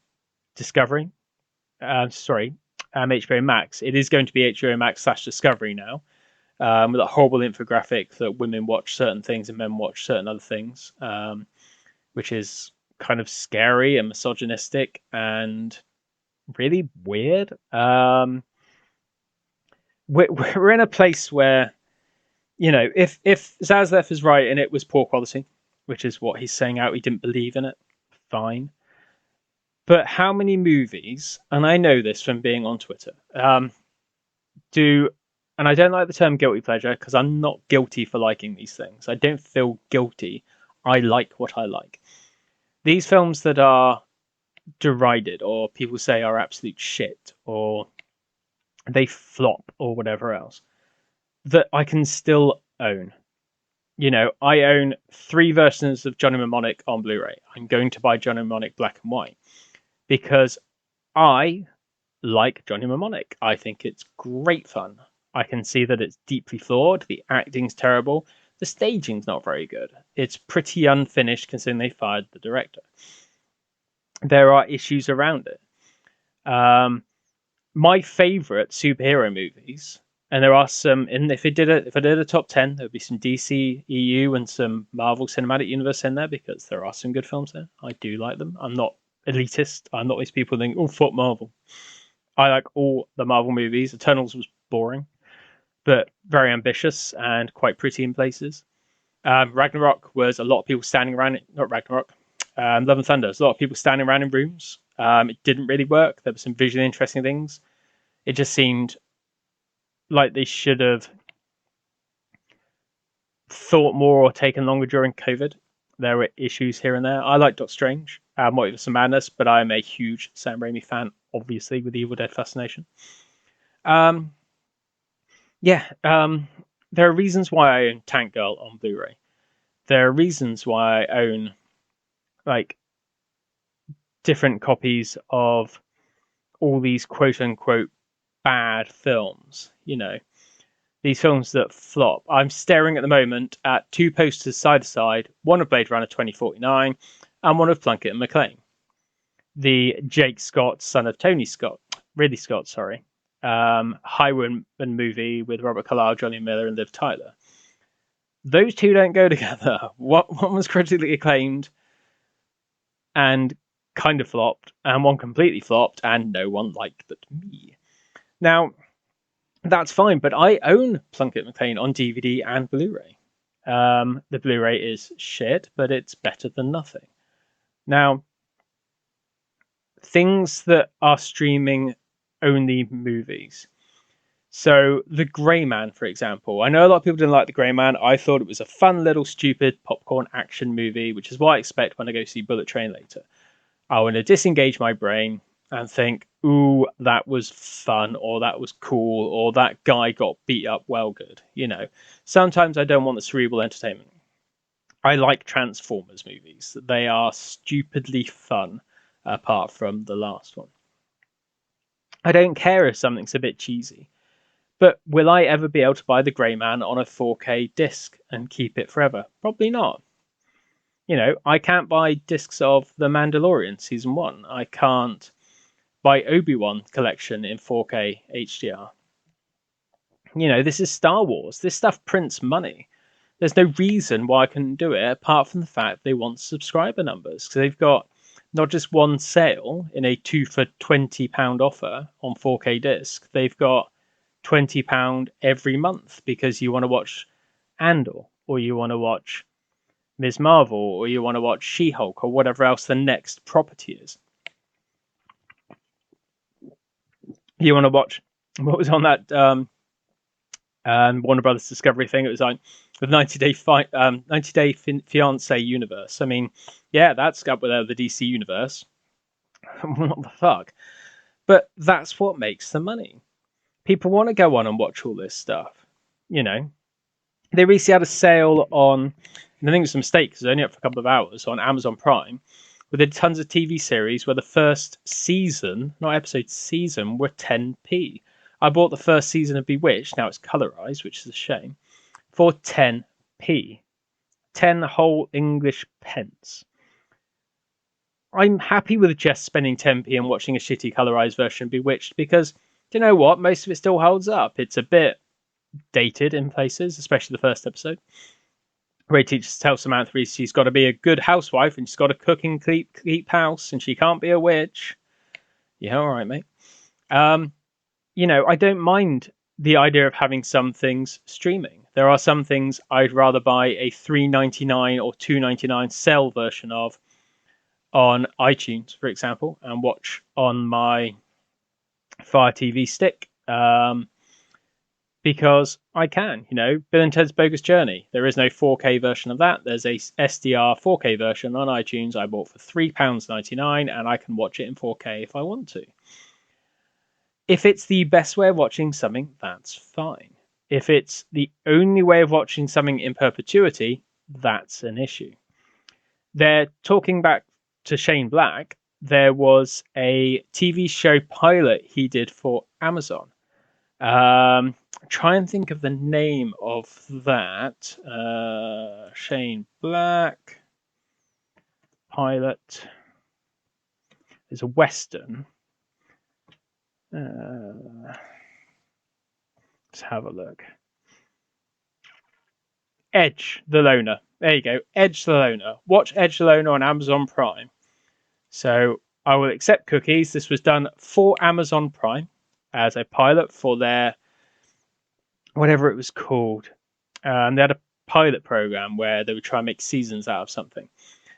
Discovery. HBO Max. It is going to be HBO Max / Discovery now, with a horrible infographic that women watch certain things and men watch certain other things, which is kind of scary and misogynistic and really weird. We're in a place where, if Zaslav is right and it was poor quality, which is what he's saying out, he didn't believe in it, fine. But how many movies, and I know this from being on Twitter, and I don't like the term guilty pleasure because I'm not guilty for liking these things. I don't feel guilty. I like what I like. These films that are derided or people say are absolute shit or they flop or whatever else, that I can still own. I own 3 versions of Johnny Mnemonic on Blu-ray. I'm going to buy Johnny Mnemonic black and white because I like Johnny Mnemonic. I think it's great fun. I can see that it's deeply flawed. The acting's terrible. The staging's not very good. It's pretty unfinished considering they fired the director. There are issues around it. My favorite superhero movies, and there are some, and if I did a top 10, there would be some DC EU and some Marvel Cinematic Universe in there because there are some good films there. I do like them. I'm not elitist. I'm not these people think, oh, fuck Marvel. I like all the Marvel movies. Eternals was boring, but very ambitious and quite pretty in places. Ragnarok was a lot of people standing around. Not Ragnarok. Love and Thunder. There's a lot of people standing around in rooms. It didn't really work. There were some visually interesting things. It just seemed like they should have thought more or taken longer during COVID. There were issues here and there. I like Doctor Strange, Multiverse of Madness, but I am a huge Sam Raimi fan, obviously, with the Evil Dead fascination. There are reasons why I own Tank Girl on Blu-ray. There are reasons why I own different copies of all these quote-unquote bad films, these films that flop. I'm staring at the moment at 2 posters side to side, one of Blade Runner 2049 and one of Plunkett and McLean. The Jake Scott, son of Ridley Scott, Highwayman movie with Robert Carlyle, Johnny Miller, and Liv Tyler. Those two don't go together. One was critically acclaimed and kind of flopped, and one completely flopped, and no one liked but me. Now, that's fine, but I own Plunkett McLean on DVD and Blu-ray. The Blu-ray is shit, but it's better than nothing. Now, things that are streaming only movies. So, The Grey Man, for example. I know a lot of people didn't like The Grey Man. I thought it was a fun little stupid popcorn action movie, which is what I expect when I go see Bullet Train later. I want to disengage my brain and think, ooh, that was fun, or that was cool, or that guy got beat up well good. Sometimes I don't want the cerebral entertainment. I like Transformers movies. They are stupidly fun, apart from the last one. I don't care if something's a bit cheesy. But will I ever be able to buy The Grey Man on a 4K disc and keep it forever? Probably not. I can't buy discs of The Mandalorian Season 1. I can't buy Obi-Wan collection in 4K HDR. This is Star Wars. This stuff prints money. There's no reason why I couldn't do it apart from the fact they want subscriber numbers. Because they've got not just one sale in a 2 for £20 offer on 4K disc. They've got £20 every month because you want to watch Andor, or you want to watch Ms. Marvel, or you want to watch She-Hulk, or whatever else the next property is. You want to watch what was on that Warner Brothers Discovery thing? It was like the 90 Day Fiance universe. I mean, yeah, that's up with the DC universe. What the fuck? But that's what makes the money. People want to go on and watch all this stuff. They recently had a sale on, and I think it was a mistake because it was only up for a couple of hours, on Amazon Prime, where they did tons of TV series where the first season, not episode, season, were 10p. I bought the first season of Bewitched, now it's colorized, which is a shame, for 10p. 10 whole English pence. I'm happy with just spending 10p and watching a shitty colorized version of Bewitched because, do you know what? Most of it still holds up. It's a bit dated in places, especially the first episode, where he teaches tells Samantha Reese she's got to be a good housewife and she's got to cook and keep house and she can't be a witch. Yeah, all right, mate. I don't mind the idea of having some things streaming. There are some things I'd rather buy a $3.99 or $2.99 sale version of on iTunes, for example, and watch on my Fire TV stick. Because I can, Bill and Ted's Bogus Journey. There is no 4K version of that. There's a SDR 4K version on iTunes I bought for £3.99, and I can watch it in 4K if I want to. If it's the best way of watching something, that's fine. If it's the only way of watching something in perpetuity, that's an issue. They're talking back to Shane Black. There was a TV show pilot he did for Amazon. Try and think of the name of that. Shane Black pilot is a Western. Let's have a look. Edge the Loner. There you go. Edge the Loner. Watch Edge the Loner on Amazon Prime. So I will accept cookies. This was done for Amazon Prime as a pilot for their whatever it was called. They had a pilot program where they would try and make seasons out of something.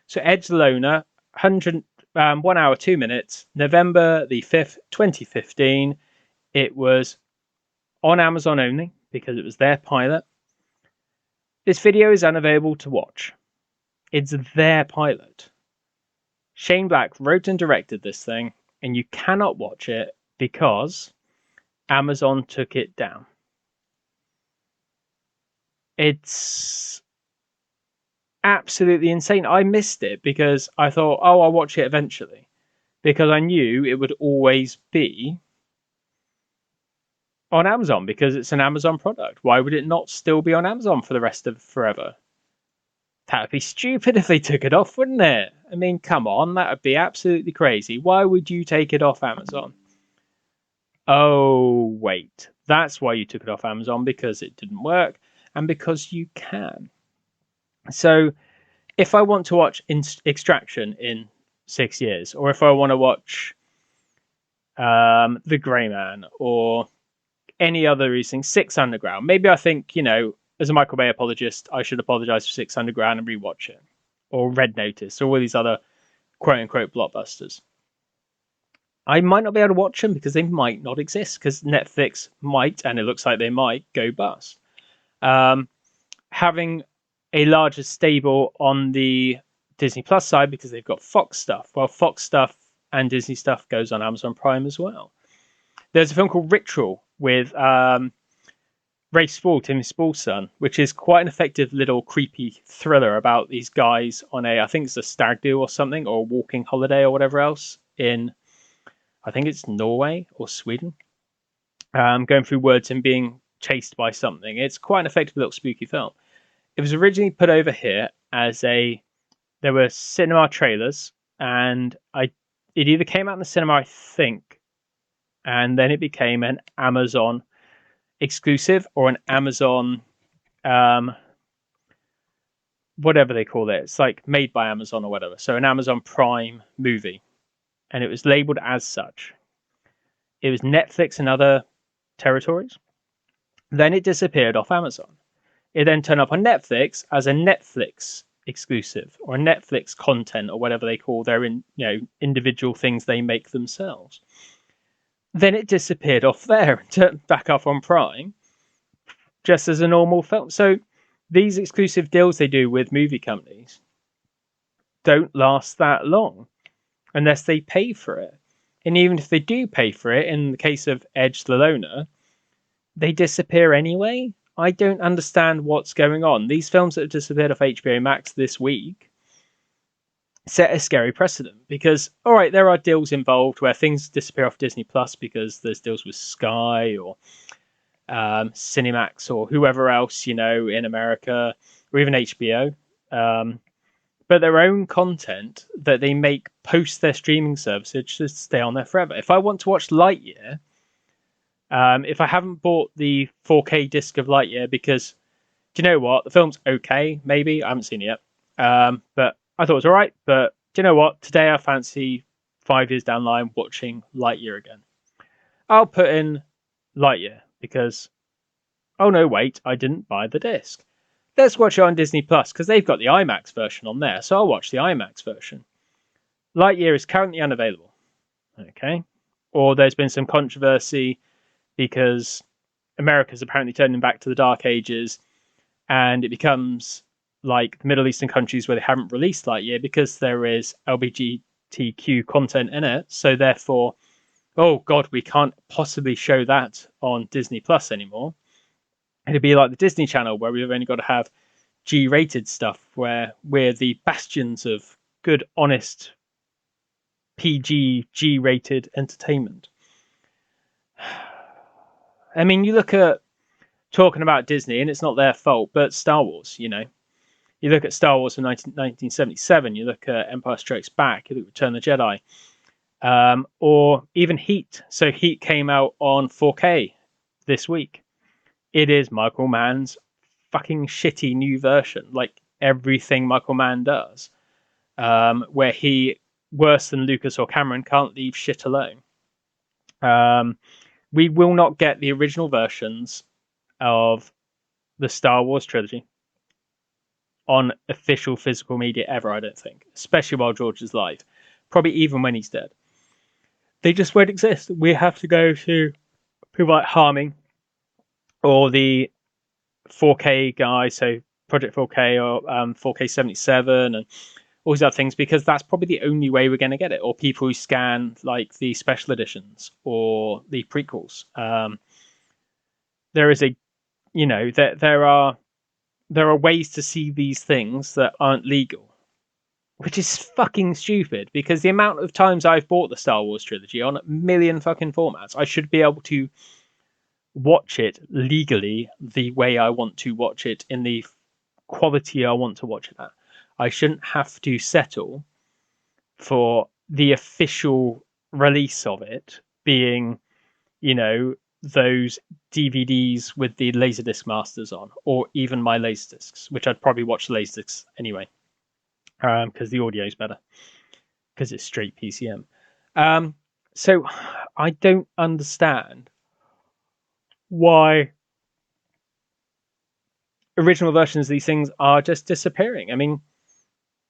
So Edge the Loner, 1 hour, 2 minutes, November the 5th, 2015. It was on Amazon only because it was their pilot. This video is unavailable to watch. It's their pilot. Shane Black wrote and directed this thing, and you cannot watch it because Amazon took it down. It's absolutely insane. I missed it because I thought, I'll watch it eventually. Because I knew it would always be on Amazon because it's an Amazon product. Why would it not still be on Amazon for the rest of forever? That would be stupid if they took it off, wouldn't it? I mean, come on, that would be absolutely crazy. Why would you take it off Amazon? Oh, wait. That's why you took it off Amazon, because it didn't work and because you can. So if I want to watch Extraction in 6 years, or if I want to watch The Grey Man or any other of these things, Six Underground, maybe I think, as a Michael Bay apologist, I should apologize for 600 Grand and rewatch it, or Red Notice, or all these other quote unquote blockbusters. I might not be able to watch them because they might not exist, because Netflix might, and it looks like they might, go bust. Having a larger stable on the Disney Plus side because they've got Fox stuff. Well, Fox stuff and Disney stuff goes on Amazon Prime as well. There's a film called Ritual with Ray Spall, Tim Spall's son, which is quite an effective little creepy thriller about these guys on I think it's a stag do or something, or a walking holiday or whatever else in, I think it's Norway or Sweden, going through woods and being chased by something. It's quite an effective little spooky film. It was originally put over here as there were cinema trailers, and it either came out in the cinema, I think, and then it became an Amazon exclusive or an Amazon whatever they call it. It's like made by Amazon or whatever. So an Amazon Prime movie, and it was labeled as such. It was Netflix and other territories. Then it disappeared off Amazon. It then turned up on Netflix as a Netflix exclusive or a Netflix content or whatever they call their individual things they make themselves. Then it disappeared off there and turned back up on Prime just as a normal film. So these exclusive deals they do with movie companies don't last that long unless they pay for it. And even if they do pay for it, in the case of Edge the Loner, they disappear anyway. I don't understand what's going on. These films that have disappeared off HBO Max this week set a scary precedent because, all right, there are deals involved where things disappear off Disney Plus because there's deals with Sky or Cinemax or whoever else, in America, or even HBO. But their own content that they make post their streaming services should stay on there forever. If I want to watch Lightyear, if I haven't bought the 4K disc of Lightyear, because do you know what? The film's okay, maybe. I haven't seen it yet. But I thought it was all right. But do you know what? Today I fancy 5 years down the line watching Lightyear again. I'll put in Lightyear because, oh no, wait, I didn't buy the disc. Let's watch it on Disney Plus because they've got the IMAX version on there. So I'll watch the IMAX version. Lightyear is currently unavailable. Okay. Or there's been some controversy because America's apparently turning back to the Dark Ages, and it becomes like the Middle Eastern countries where they haven't released Lightyear because there is LGBTQ content in it. So therefore, oh God, we can't possibly show that on Disney Plus anymore. It'd be like the Disney Channel where we've only got to have G-rated stuff, where we're the bastions of good, honest, PG, G-rated entertainment. I mean, you look at talking about Disney, and it's not their fault, but Star Wars, you look at Star Wars from 1977, you look at Empire Strikes Back, you look at Return of the Jedi, or even Heat. So Heat came out on 4K this week. It is Michael Mann's fucking shitty new version, like everything Michael Mann does, where he, worse than Lucas or Cameron, can't leave shit alone. We will not get the original versions of the Star Wars trilogy on official physical media ever, I don't think, especially while George is live, probably even when he's dead. They just won't exist. We have to go to people like Harming or the 4K guy, so Project 4K or 4K 77 and all these other things, because that's probably the only way we're going to get it, or people who scan like the special editions or the prequels. There is there are ways to see these things that aren't legal, which is fucking stupid, because the amount of times I've bought the Star Wars trilogy on a million fucking formats, I should be able to watch it legally the way I want to watch it in the quality I want to watch it at. I shouldn't have to settle for the official release of it being, those DVDs with the Laserdisc masters on, or even my Laserdiscs, which I'd probably watch Laserdiscs anyway, because the audio is better, because it's straight PCM. So I don't understand why original versions of these things are just disappearing. I mean,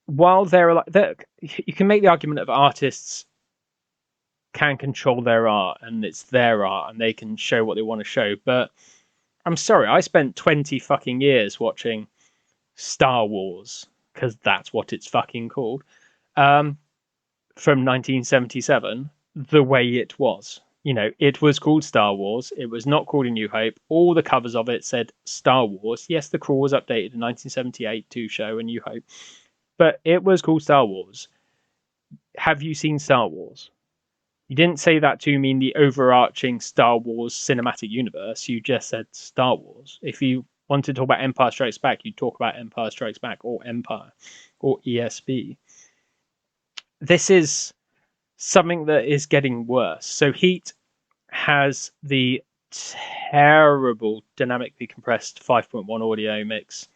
while they're like, you can make the argument of artists can control their art and it's their art and they can show what they want to show. But I'm sorry, I spent 20 fucking years watching Star Wars, because that's what it's fucking called, from 1977, the way it was. You know, it was called Star Wars. It was not called A New Hope. All the covers of it said Star Wars. Yes, the crawl was updated in 1978 to show A New Hope, but it was called Star Wars. Have you seen Star Wars? You didn't say that to mean the overarching Star Wars cinematic universe. You just said Star Wars. If you wanted to talk about Empire Strikes Back, you'd talk about Empire Strikes Back or Empire or ESB. This is something that is getting worse. So Heat has the terrible dynamically compressed 5.1 audio mix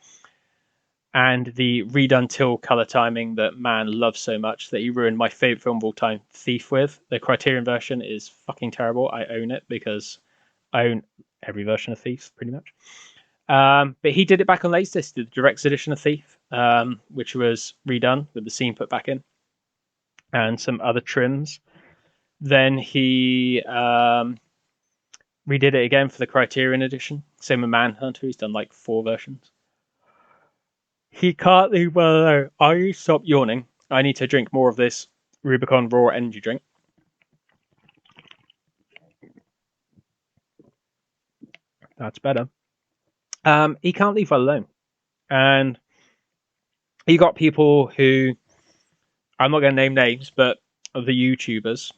and the redone till color timing that man loves so much that he ruined my favorite film of all time, Thief, with. The Criterion version is fucking terrible. I own it because I own every version of Thief, pretty much. But he did it back on Laserdisc, did the director's edition of Thief, which was redone with the scene put back in and some other trims. Then he redid it again for the Criterion edition. Same with Manhunter, he's done like 4 versions. He can't leave well alone. I need to stop yawning. I need to drink more of this Rubicon Raw energy drink. That's better. He can't leave well alone. And you got people who, I'm not going to name names, but of the YouTubers,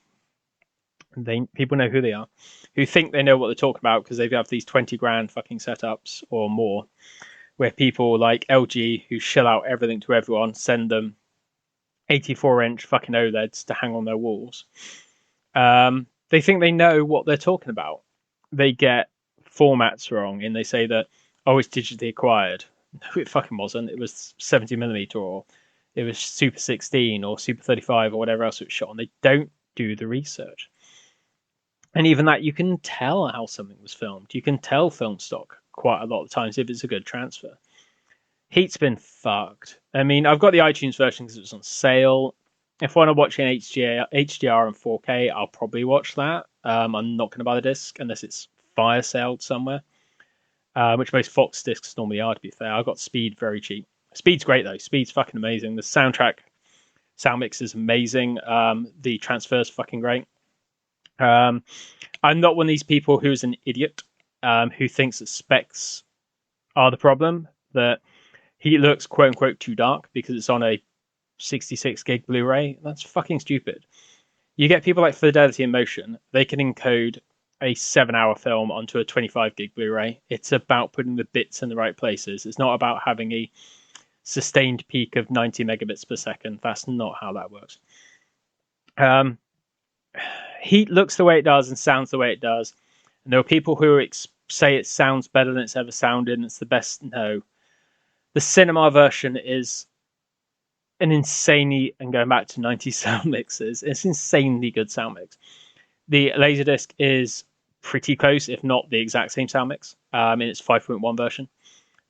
people know who they are, who think they know what they're talking about because they have these 20 grand fucking setups or more, where people like LG, who shell out everything to everyone, send them 84-inch fucking OLEDs to hang on their walls. They think they know what they're talking about. They get formats wrong and they say that, oh, it's digitally acquired. No, it fucking wasn't. It was 70mm or it was Super 16 or Super 35 or whatever else it was shot on. They don't do the research. And even that, you can tell how something was filmed. You can tell film stock quite a lot of the times if it's a good transfer. Heat's been fucked. I mean, I've got the iTunes version because it was on sale. If I want to watch in HDR and 4K, I'll probably watch that. I'm not going to buy the disc unless it's fire saled somewhere, which most Fox discs normally are, to be fair. I got Speed very cheap. Speed's great, though. Speed's fucking amazing. The sound mix is amazing. The transfer's fucking great. I'm not one of these people who's an idiot who thinks that specs are the problem, that he looks quote unquote too dark because it's on a 66 gig Blu-ray. That's fucking stupid. You get people like Fidelity in Motion, they can encode a 7-hour film onto a 25 gig Blu-ray. It's about putting the bits in the right places. It's not about having a sustained peak of 90 megabits per second. That's not how that works. Heat looks the way it does and sounds the way it does. And there are people who say it sounds better than it's ever sounded and it's the best. No. The cinema version is an insanely, and going back to 90s sound mixes, it's insanely good sound mix. The Laserdisc is pretty close, if not the exact same sound mix, in its 5.1 version.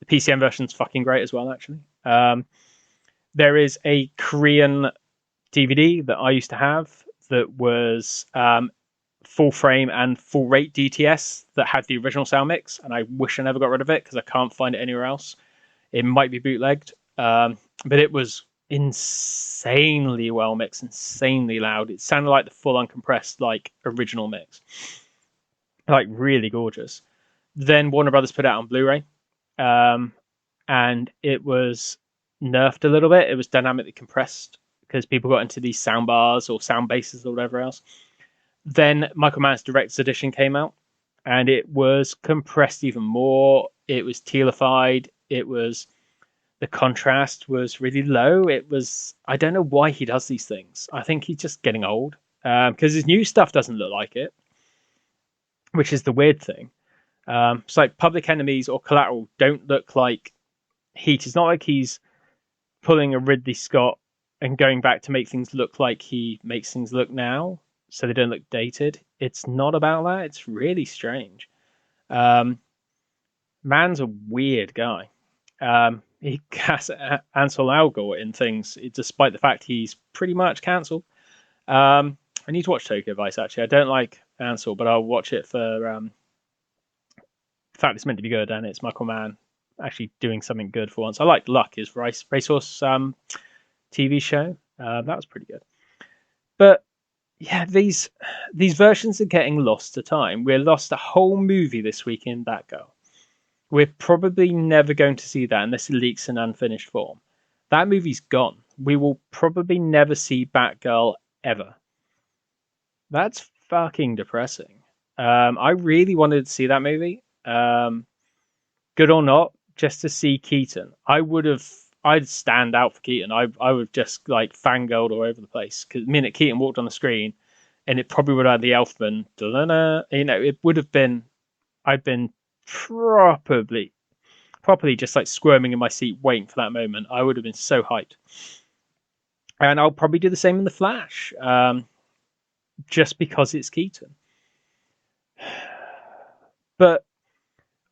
The PCM version's fucking great as well, actually. There is a Korean DVD that I used to have that was full frame and full rate DTS that had the original sound mix, and I wish I never got rid of it because I can't find it anywhere else. It might be bootlegged, but it was insanely well mixed, insanely loud. It sounded like the full uncompressed, like original mix, like really gorgeous. Then Warner Brothers put it out on Blu-ray, and it was nerfed a little bit. It was dynamically compressed because people got into these sound bars or sound bases or whatever else. Then Michael Mann's Director's Edition came out, and it was compressed even more. It was tealified. The contrast was really low. I don't know why he does these things. I think he's just getting old because his new stuff doesn't look like it, which is the weird thing. It's like Public Enemies or Collateral don't look like Heat. It's not like he's pulling a Ridley Scott and going back to make things look like he makes things look now, so they don't look dated. It's not about that. It's really strange. Man's a weird guy. He casts Ansel Elgort in things, despite the fact he's pretty much cancelled. I need to watch Tokyo Vice, actually. I don't like Ansel, but I'll watch it for the fact it's meant to be good, and it's Michael Mann actually doing something good for once. I liked Luck, his racehorse TV show. That was pretty good. But yeah, these versions are getting lost to time. We're lost a whole movie this week in Batgirl. We're probably never going to see that unless it leaks in unfinished form. That movie's gone. We will probably never see Batgirl ever. That's fucking depressing. I really wanted to see that movie. Good or not, just to see Keaton. I'd stand out for Keaton. I would just like fangirled all over the place because the minute Keaton walked on the screen, and it probably would have had the Elfman, it would have been. I'd been properly just like squirming in my seat waiting for that moment. I would have been so hyped. And I'll probably do the same in The Flash, just because it's Keaton. But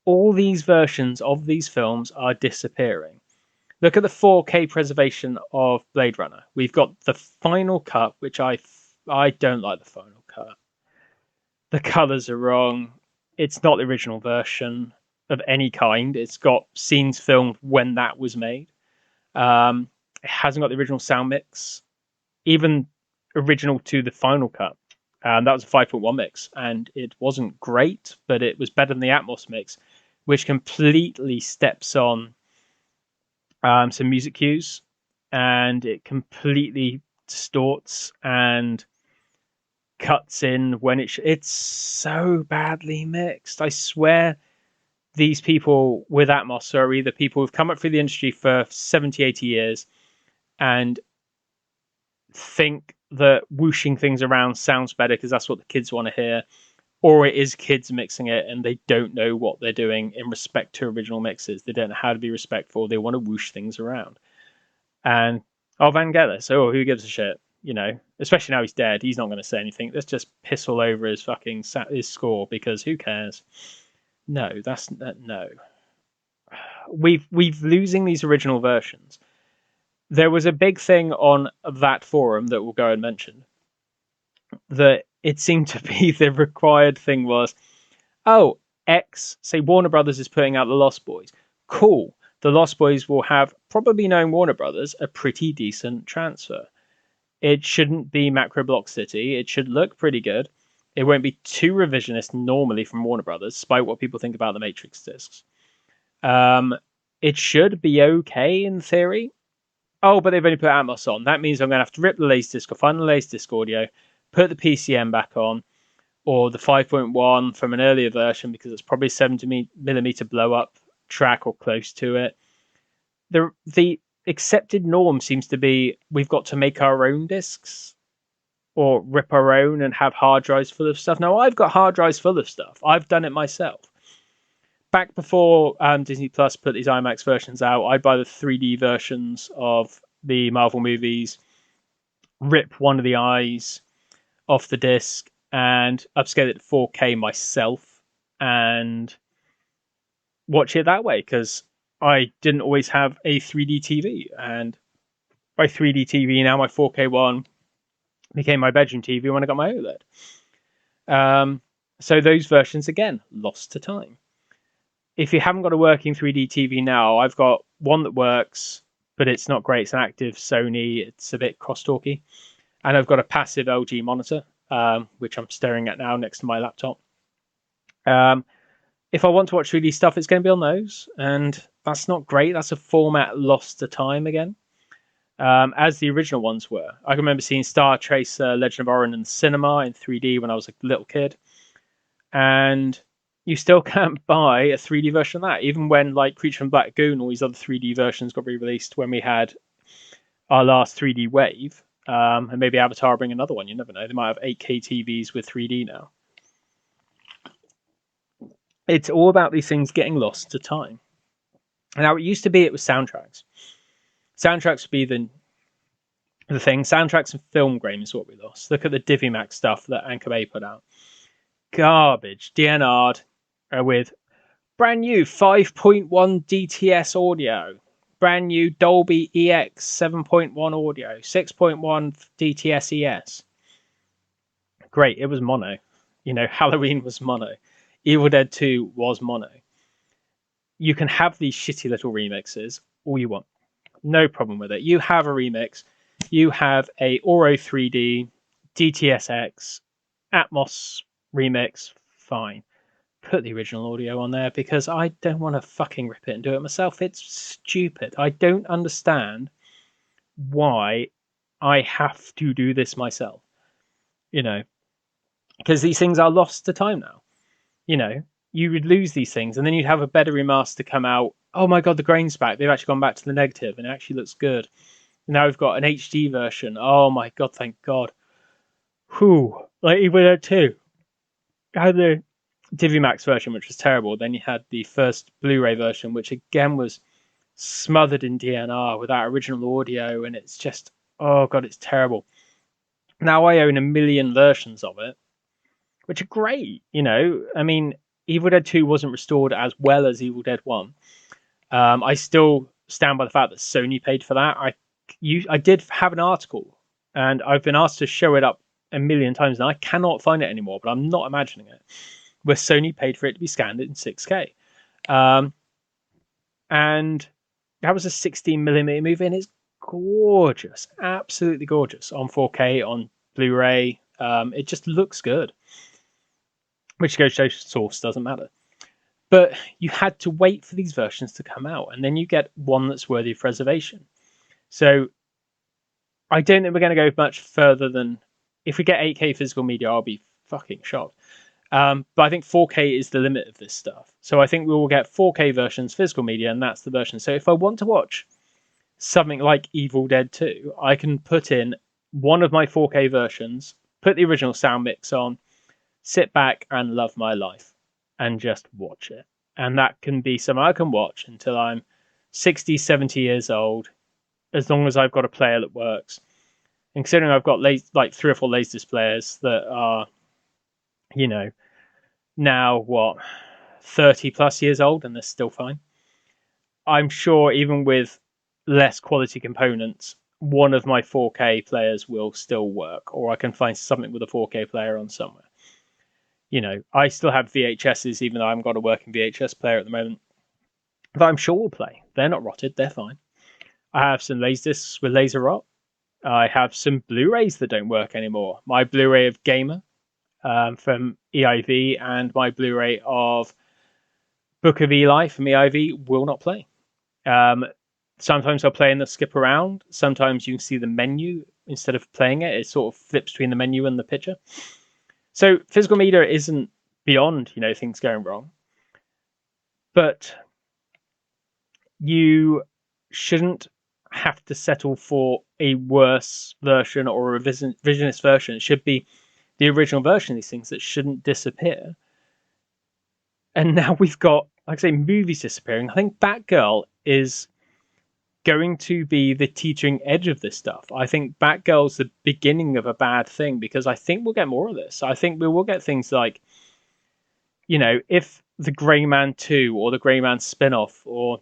all these versions of these films are disappearing. Look at the 4K preservation of Blade Runner. We've got the final cut, which I don't like the final cut. The colors are wrong. It's not the original version of any kind. It's got scenes filmed when that was made. It hasn't got the original sound mix, even original to the final cut. That was a 5.1 mix, and it wasn't great, but it was better than the Atmos mix, which completely steps on some music cues, and it completely distorts and cuts in when it's so badly mixed. I swear these people with Atmos are either people who've come up through the industry for 70, 80 years and think that whooshing things around sounds better because that's what the kids want to hear, or it is kids mixing it and they don't know what they're doing in respect to original mixes. They don't know how to be respectful. They want to whoosh things around. And Vangelis, who gives a shit? Especially now he's dead, he's not going to say anything. Let's just piss all over his fucking his score because who cares? No, no. We've losing these original versions. There was a big thing on that forum that we'll go and mention that it seemed to be the required thing was, say Warner Brothers is putting out The Lost Boys. Cool. The Lost Boys will have, probably knowing Warner Brothers, a pretty decent transfer. It shouldn't be Macro Block City. It should look pretty good. It won't be too revisionist normally from Warner Brothers, despite what people think about the Matrix discs. It should be okay in theory. But they've only put Atmos on. That means I'm going to have to rip the Laserdisc or find the Laserdisc audio, put the PCM back on, or the 5.1 from an earlier version because it's probably 70mm blow up track or close to it. The accepted norm seems to be we've got to make our own discs or rip our own and have hard drives full of stuff. Now, I've got hard drives full of stuff. I've done it myself. Back before Disney Plus put these IMAX versions out, I'd buy the 3D versions of the Marvel movies, rip one of the eyes off the disc, and upscale it to 4K myself and watch it that way because I didn't always have a 3D TV. And my 3D TV, now my 4K one, became my bedroom TV when I got my OLED. So those versions, again, lost to time. If you haven't got a working 3D TV now, I've got one that works, but it's not great. It's an active Sony. It's a bit crosstalky. And I've got a passive LG monitor, which I'm staring at now next to my laptop. If I want to watch 3D stuff, it's going to be on those. And that's not great. That's a format lost to time again, as the original ones were. I can remember seeing Star Tracer, Legend of Orion in the cinema in 3D when I was a little kid. And you still can't buy a 3D version of that, even when like Creature from Black Lagoon, all these other 3D versions got re-released when we had our last 3D wave. And maybe Avatar will bring another one. You never know. They might have 8K TVs with 3D now. It's all about these things getting lost to time. Now, it used to be it was soundtracks. Soundtracks would be the thing. Soundtracks and film grain is what we lost. Look at the DiviMax stuff that Anchor Bay put out. Garbage. DNR'd with brand new 5.1 DTS audio, brand new Dolby EX 7.1 audio, 6.1 DTS ES. Great, it was mono. You know, Halloween was mono. Evil Dead 2 was mono. You can have these shitty little remixes all you want. No problem with it. You have a remix. You have a Oro 3D, DTSX, Atmos remix. Fine. Put the original audio on there because I don't want to fucking rip it and do it myself. It's stupid. I don't understand why I have to do this myself. You know, because these things are lost to time now. You know, you would lose these things and then you'd have a better remaster come out. Oh my god, the grain's back. They've actually gone back to the negative and it actually looks good. Now we've got an HD version. Oh my god, thank god. Whew. Like Evil Dead 2. I had the DiviMax version, which was terrible. Then you had the first Blu-ray version, which again was smothered in DNR without original audio, and it's just, oh god, it's terrible. Now I own a million versions of it, which are great. You know, I mean, Evil Dead 2 wasn't restored as well as Evil Dead 1. I still stand by the fact that Sony paid for that. I did have an article, and I've been asked to show it up a million times, and I cannot find it anymore, but I'm not imagining it, where Sony paid for it to be scanned in 6K. And that was a 16mm movie, and it's gorgeous, absolutely gorgeous on 4K, on Blu-ray. It just looks good, which goes to show source doesn't matter. But you had to wait for these versions to come out, and then you get one that's worthy of preservation. So I don't think we're going to go much further than, if we get 8K physical media, I'll be fucking shocked. But I think 4K is the limit of this stuff. So I think we will get 4K versions, physical media, and that's the version. So if I want to watch something like Evil Dead 2, I can put in one of my 4K versions, put the original sound mix on, sit back and love my life and just watch it. And that can be something I can watch until I'm 60, 70 years old, as long as I've got a player that works. And considering I've got like 3 or 4 Laserdisc players that are, you know, now what, 30 plus years old, and they're still fine. I'm sure even with less quality components, one of my 4K players will still work, or I can find something with a 4K player on somewhere. You know, I still have VHSs, even though I haven't got a working VHS player at the moment, that I'm sure will play. They're not rotted, they're fine. I have some Laserdiscs with laser rot. I have some Blu-rays that don't work anymore. My Blu-ray of Gamer from EIV and my Blu-ray of Book of Eli from EIV will not play. Sometimes I'll play and they'll skip around. Sometimes you can see the menu instead of playing it. It sort of flips between the menu and the picture. So physical media isn't beyond, you know, things going wrong. But you shouldn't have to settle for a worse version or a revisionist version. It should be the original version of these things that shouldn't disappear. And now we've got, like I say, movies disappearing. I think Batgirl is going to be the teetering edge of this stuff. I think Batgirl's the beginning of a bad thing, because I think we'll get more of this. I think we will get things like, you know, if the Grey Man 2 or the Grey Man spin-off or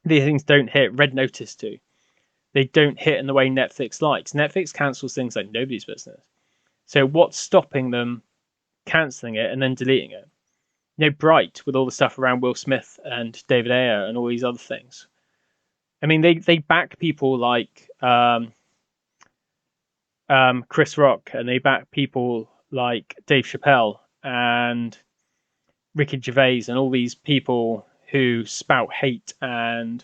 these things don't hit, Red Notice 2, they don't hit in the way Netflix likes. Netflix cancels things like nobody's business. So what's stopping them cancelling it and then deleting it? You know, Bright, with all the stuff around Will Smith and David Ayer and all these other things. I mean, they back people like Chris Rock, and they back people like Dave Chappelle and Ricky Gervais and all these people who spout hate and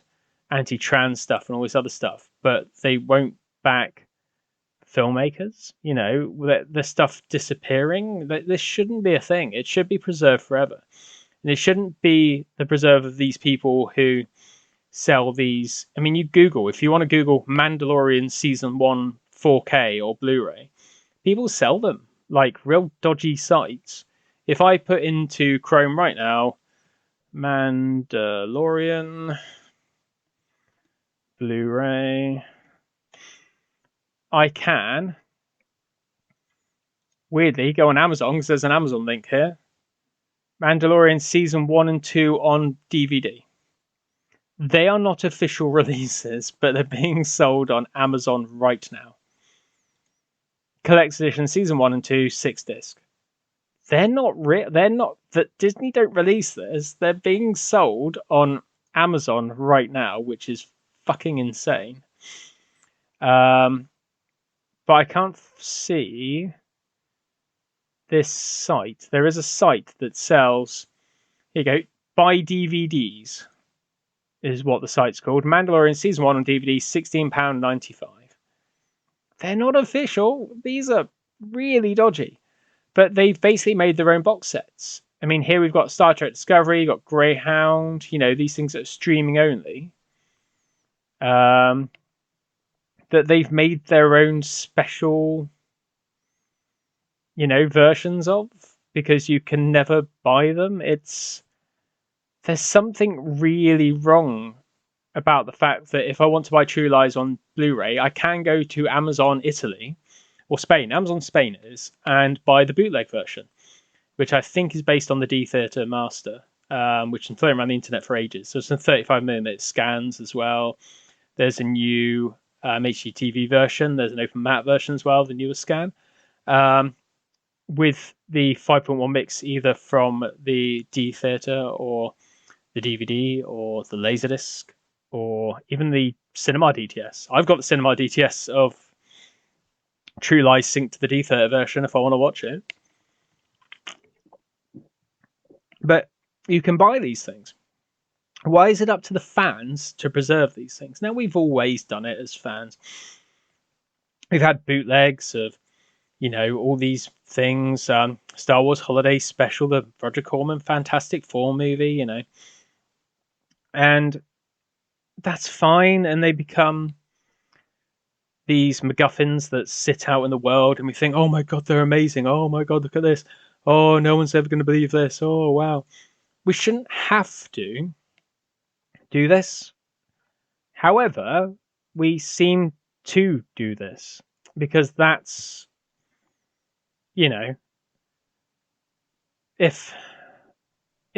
anti-trans stuff and all this other stuff, but they won't back filmmakers. You know, the stuff disappearing. This shouldn't be a thing. It should be preserved forever. And it shouldn't be the preserve of these people who sell these. I mean, you Google, if you want to Google Mandalorian Season 1 4K or Blu-ray, people sell them, like real dodgy sites. If I put into Chrome right now, Mandalorian Blu-ray, I can weirdly go on Amazon, because there's an Amazon link here. Mandalorian Season 1 and 2 on DVD. They are not official releases, but they're being sold on Amazon right now. Collector's Edition Season 1 and 2, 6 disc. They're not that Disney don't release this. They're being sold on Amazon right now, which is fucking insane. But I can't see this site. There is a site that sells, here you go, buy DVDs is what the site's called. Mandalorian Season 1 on DVD, £16.95. They're not official. These are really dodgy. But they've basically made their own box sets. I mean, here we've got Star Trek Discovery, you've got Greyhound, these things that are streaming only. That they've made their own special, versions of, because you can never buy them. There's something really wrong about the fact that if I want to buy True Lies on Blu-ray, I can go to Amazon Italy, or Spain, Amazon Spain is, and buy the bootleg version, which I think is based on the D Theatre Master, which has been floating around the internet for ages. So it's some 35mm scans as well. There's a new HDTV version. There's an open matte version as well, the newest scan, with the 5.1 mix either from the D Theatre or the DVD or the Laserdisc or even the Cinema DTS. I've got the Cinema DTS of True Lies synced to the D Theatre version if I want to watch it. But you can buy these things. Why is it up to the fans to preserve these things? Now, we've always done it as fans. We've had bootlegs of, all these things. Star Wars Holiday Special, the Roger Corman Fantastic Four movie, And that's fine. And they become these MacGuffins that sit out in the world, and we think, oh my God, they're amazing. Oh my God, look at this. Oh, no one's ever going to believe this. Oh, wow. We shouldn't have to do this. However, we seem to do this because that's, if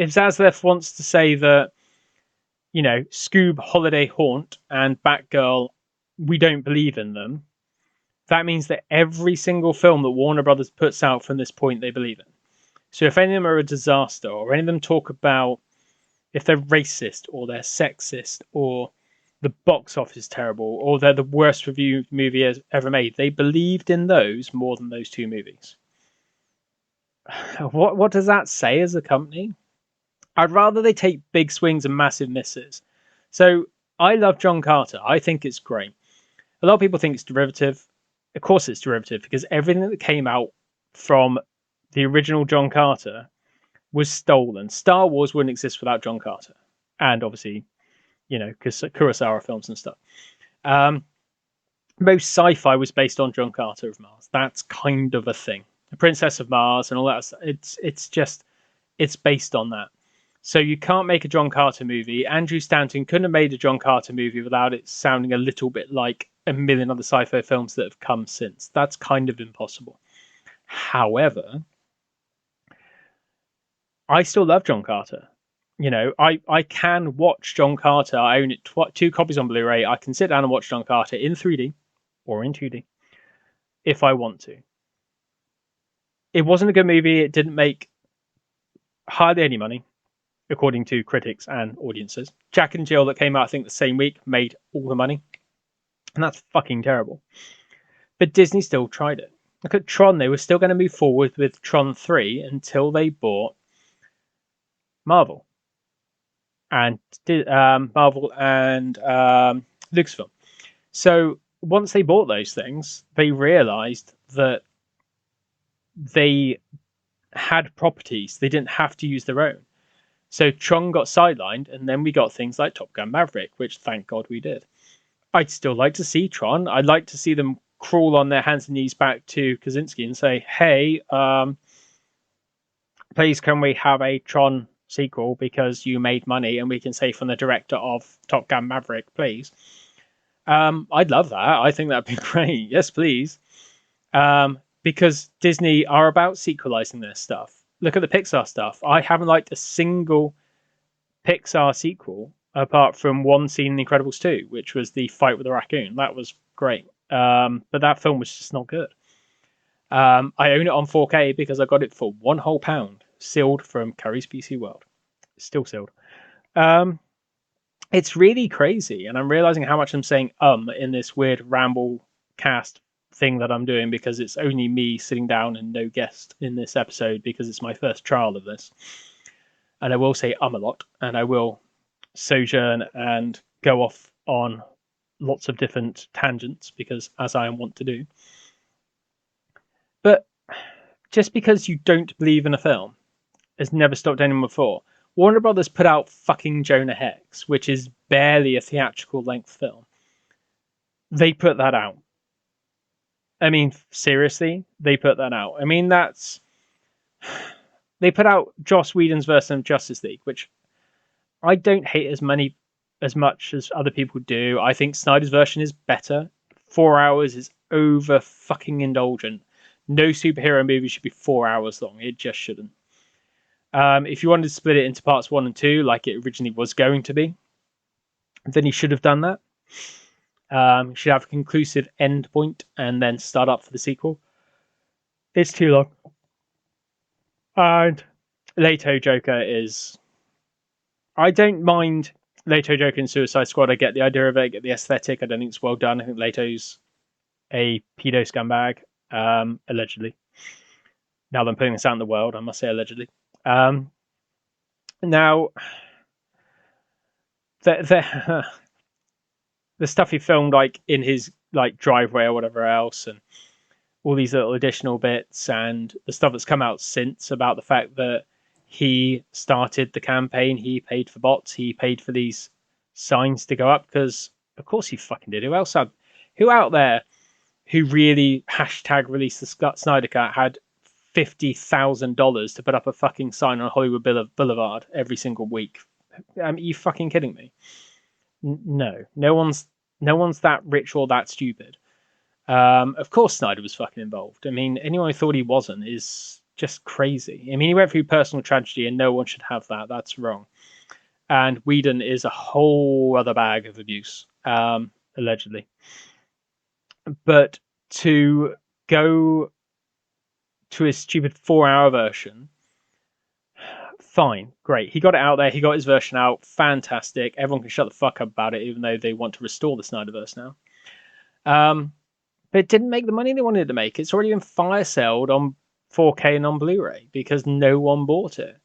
Zaslav wants to say that, Scoob, Holiday Haunt, and Batgirl, we don't believe in them, that means that every single film that Warner Brothers puts out from this point, they believe in. So if any of them are a disaster, or any of them talk about if they're racist, or they're sexist, or the box office is terrible, or they're the worst reviewed movie ever made, they believed in those more than those two movies. What does that say as a company? I'd rather they take big swings and massive misses. So I love John Carter. I think it's great. A lot of people think it's derivative. Of course it's derivative, because everything that came out from the original John Carter was stolen. Star Wars wouldn't exist without John Carter. And obviously, because Kurosawa films and stuff. Most sci-fi was based on John Carter of Mars. That's kind of a thing. The Princess of Mars and all that. It's based on that. So you can't make a John Carter movie. Andrew Stanton couldn't have made a John Carter movie without it sounding a little bit like a million other sci-fi films that have come since. That's kind of impossible. However, I still love John Carter. I can watch John Carter. I own it 2 copies on Blu-ray. I can sit down and watch John Carter in 3D or in 2D if I want to. It wasn't a good movie. It didn't make hardly any money, according to critics and audiences. Jack and Jill, that came out, I think, the same week, made all the money. And that's fucking terrible. But Disney still tried it. Look at Tron. They were still going to move forward with Tron 3 until they bought Marvel. And Lucasfilm. So once they bought those things, they realized that they had properties. They didn't have to use their own. So Tron got sidelined, and then we got things like Top Gun Maverick, which thank God we did. I'd still like to see Tron. I'd like to see them crawl on their hands and knees back to Kaczynski and say, hey, please can we have a Tron sequel because you made money, and we can say from the director of Top Gun Maverick, please. I'd love that. I think that'd be great. Yes, please. Because Disney are about sequelizing their stuff. look at the Pixar stuff. I haven't liked a single Pixar sequel apart from one scene in Incredibles 2, which was the fight with the raccoon. That was great. But that film was just not good. I own it on 4K because I got it for £1 whole, sealed from Curry's PC World. It's still sealed. It's really crazy, and I'm realizing how much I'm saying in this weird ramble cast thing that I'm doing because it's only me sitting down and no guest in this episode because it's my first trial of this. And I will say a lot, and I will sojourn and go off on lots of different tangents because as I want to do. But just because you don't believe in a film has never stopped anyone before. Warner Brothers put out fucking Jonah Hex, which is barely a theatrical length film. They put that out. I mean, seriously, they put that out. I mean, they put out Joss Whedon's version of Justice League, which I don't hate as much as other people do. I think Snyder's version is better. 4 hours is over fucking indulgent. No superhero movie should be 4 hours long. It just shouldn't. If you wanted to split it into parts 1 and 2, like it originally was going to be, then you should have done that. You should have a conclusive end point and then start up for the sequel. It's too long. And Leto Joker is... I don't mind Leto Joker in Suicide Squad. I get the idea of it, I get the aesthetic. I don't think it's well done. I think Leto's a pedo scumbag, allegedly. Now that I'm putting this out in the world, I must say allegedly. Now, the stuff he filmed like in his like driveway or whatever else, and all these little additional bits, and the stuff that's come out since about the fact that he started the campaign, he paid for bots, he paid for these signs to go up because, of course, he fucking did. Who else had? Who out there who really hashtag release the Snyder Cut had $50,000 to put up a fucking sign on Hollywood Boulevard every single week? Are you fucking kidding me? No one's that rich or that stupid. Of course Snyder was fucking involved. I mean, anyone who thought he wasn't is just crazy. I mean, he went through personal tragedy and no one should have that. That's wrong. And Whedon is a whole other bag of abuse, allegedly. But to go to his stupid 4-hour version, fine, great. He got it out there. He got his version out. Fantastic. Everyone can shut the fuck up about it, even though they want to restore the Snyderverse now. But it didn't make the money they wanted to make. It's already been fire sold on 4K and on Blu-ray because no one bought it.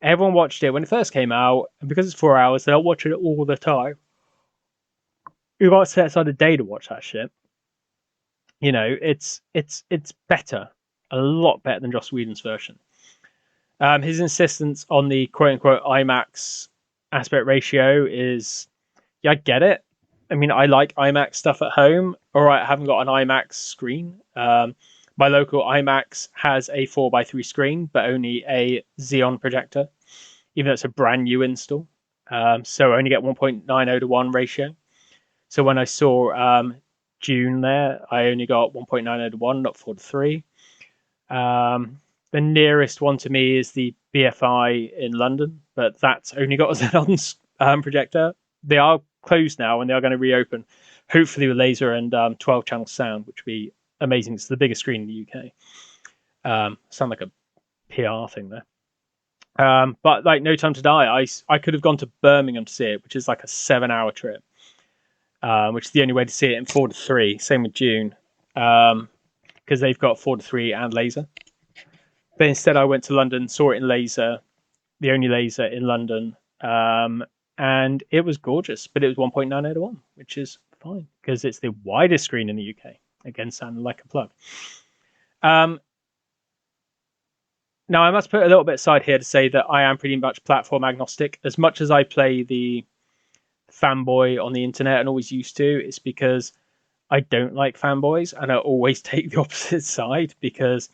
Everyone watched it when it first came out, and because it's 4 hours, they'll watch it all the time. You got to set aside a day to watch that shit. You know, it's better, a lot better than Joss Whedon's version. His insistence on the quote-unquote IMAX aspect ratio is, yeah, I get it. I mean, I like IMAX stuff at home. All right, I haven't got an IMAX screen. My local IMAX has a 4x3 screen, but only a Xeon projector, even though it's a brand new install. So I only get 1.90 to 1 ratio. So when I saw June there, I only got 1.90 to 1, not 4 to 3. The nearest one to me is the BFI in London, but that's only got a Xenon projector. They are closed now and they are going to reopen, hopefully with laser and 12-channel sound, which would be amazing. It's the biggest screen in the UK. Sound like a PR thing there. But like No Time to Die, I could have gone to Birmingham to see it, which is like a 7-hour trip, which is the only way to see it in 4 to 3. Same with June, because they've got 4 to 3 and laser. But instead I went to London, saw it in laser, the only laser in London, and it was gorgeous, but it was 1.90 to 1, which is fine because it's the widest screen in the UK. Again, sounding like a plug. Now, I must put a little bit aside here to say that I am pretty much platform agnostic. As much as I play the fanboy on the internet and always used to, it's because I don't like fanboys and I always take the opposite side because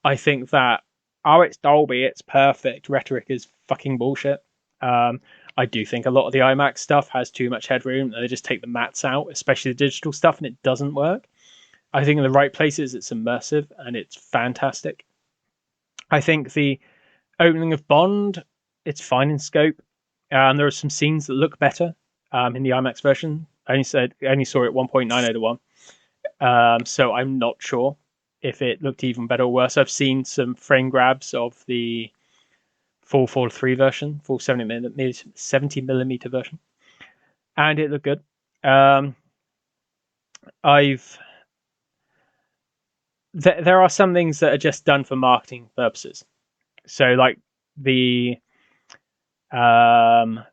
I think that, oh, it's Dolby, it's perfect rhetoric is fucking bullshit. I do think a lot of the IMAX stuff has too much headroom and they just take the mats out, especially the digital stuff, and it doesn't work. I think in the right places it's immersive and it's fantastic. I think the opening of Bond, it's fine in scope. There are some scenes that look better in the IMAX version. I only saw it 1.9 out of 1. So I'm not sure if it looked even better or worse. I've seen some frame grabs of the full 4:3 version, full 70mm version, and it looked good. There are some things that are just done for marketing purposes. So like the Blade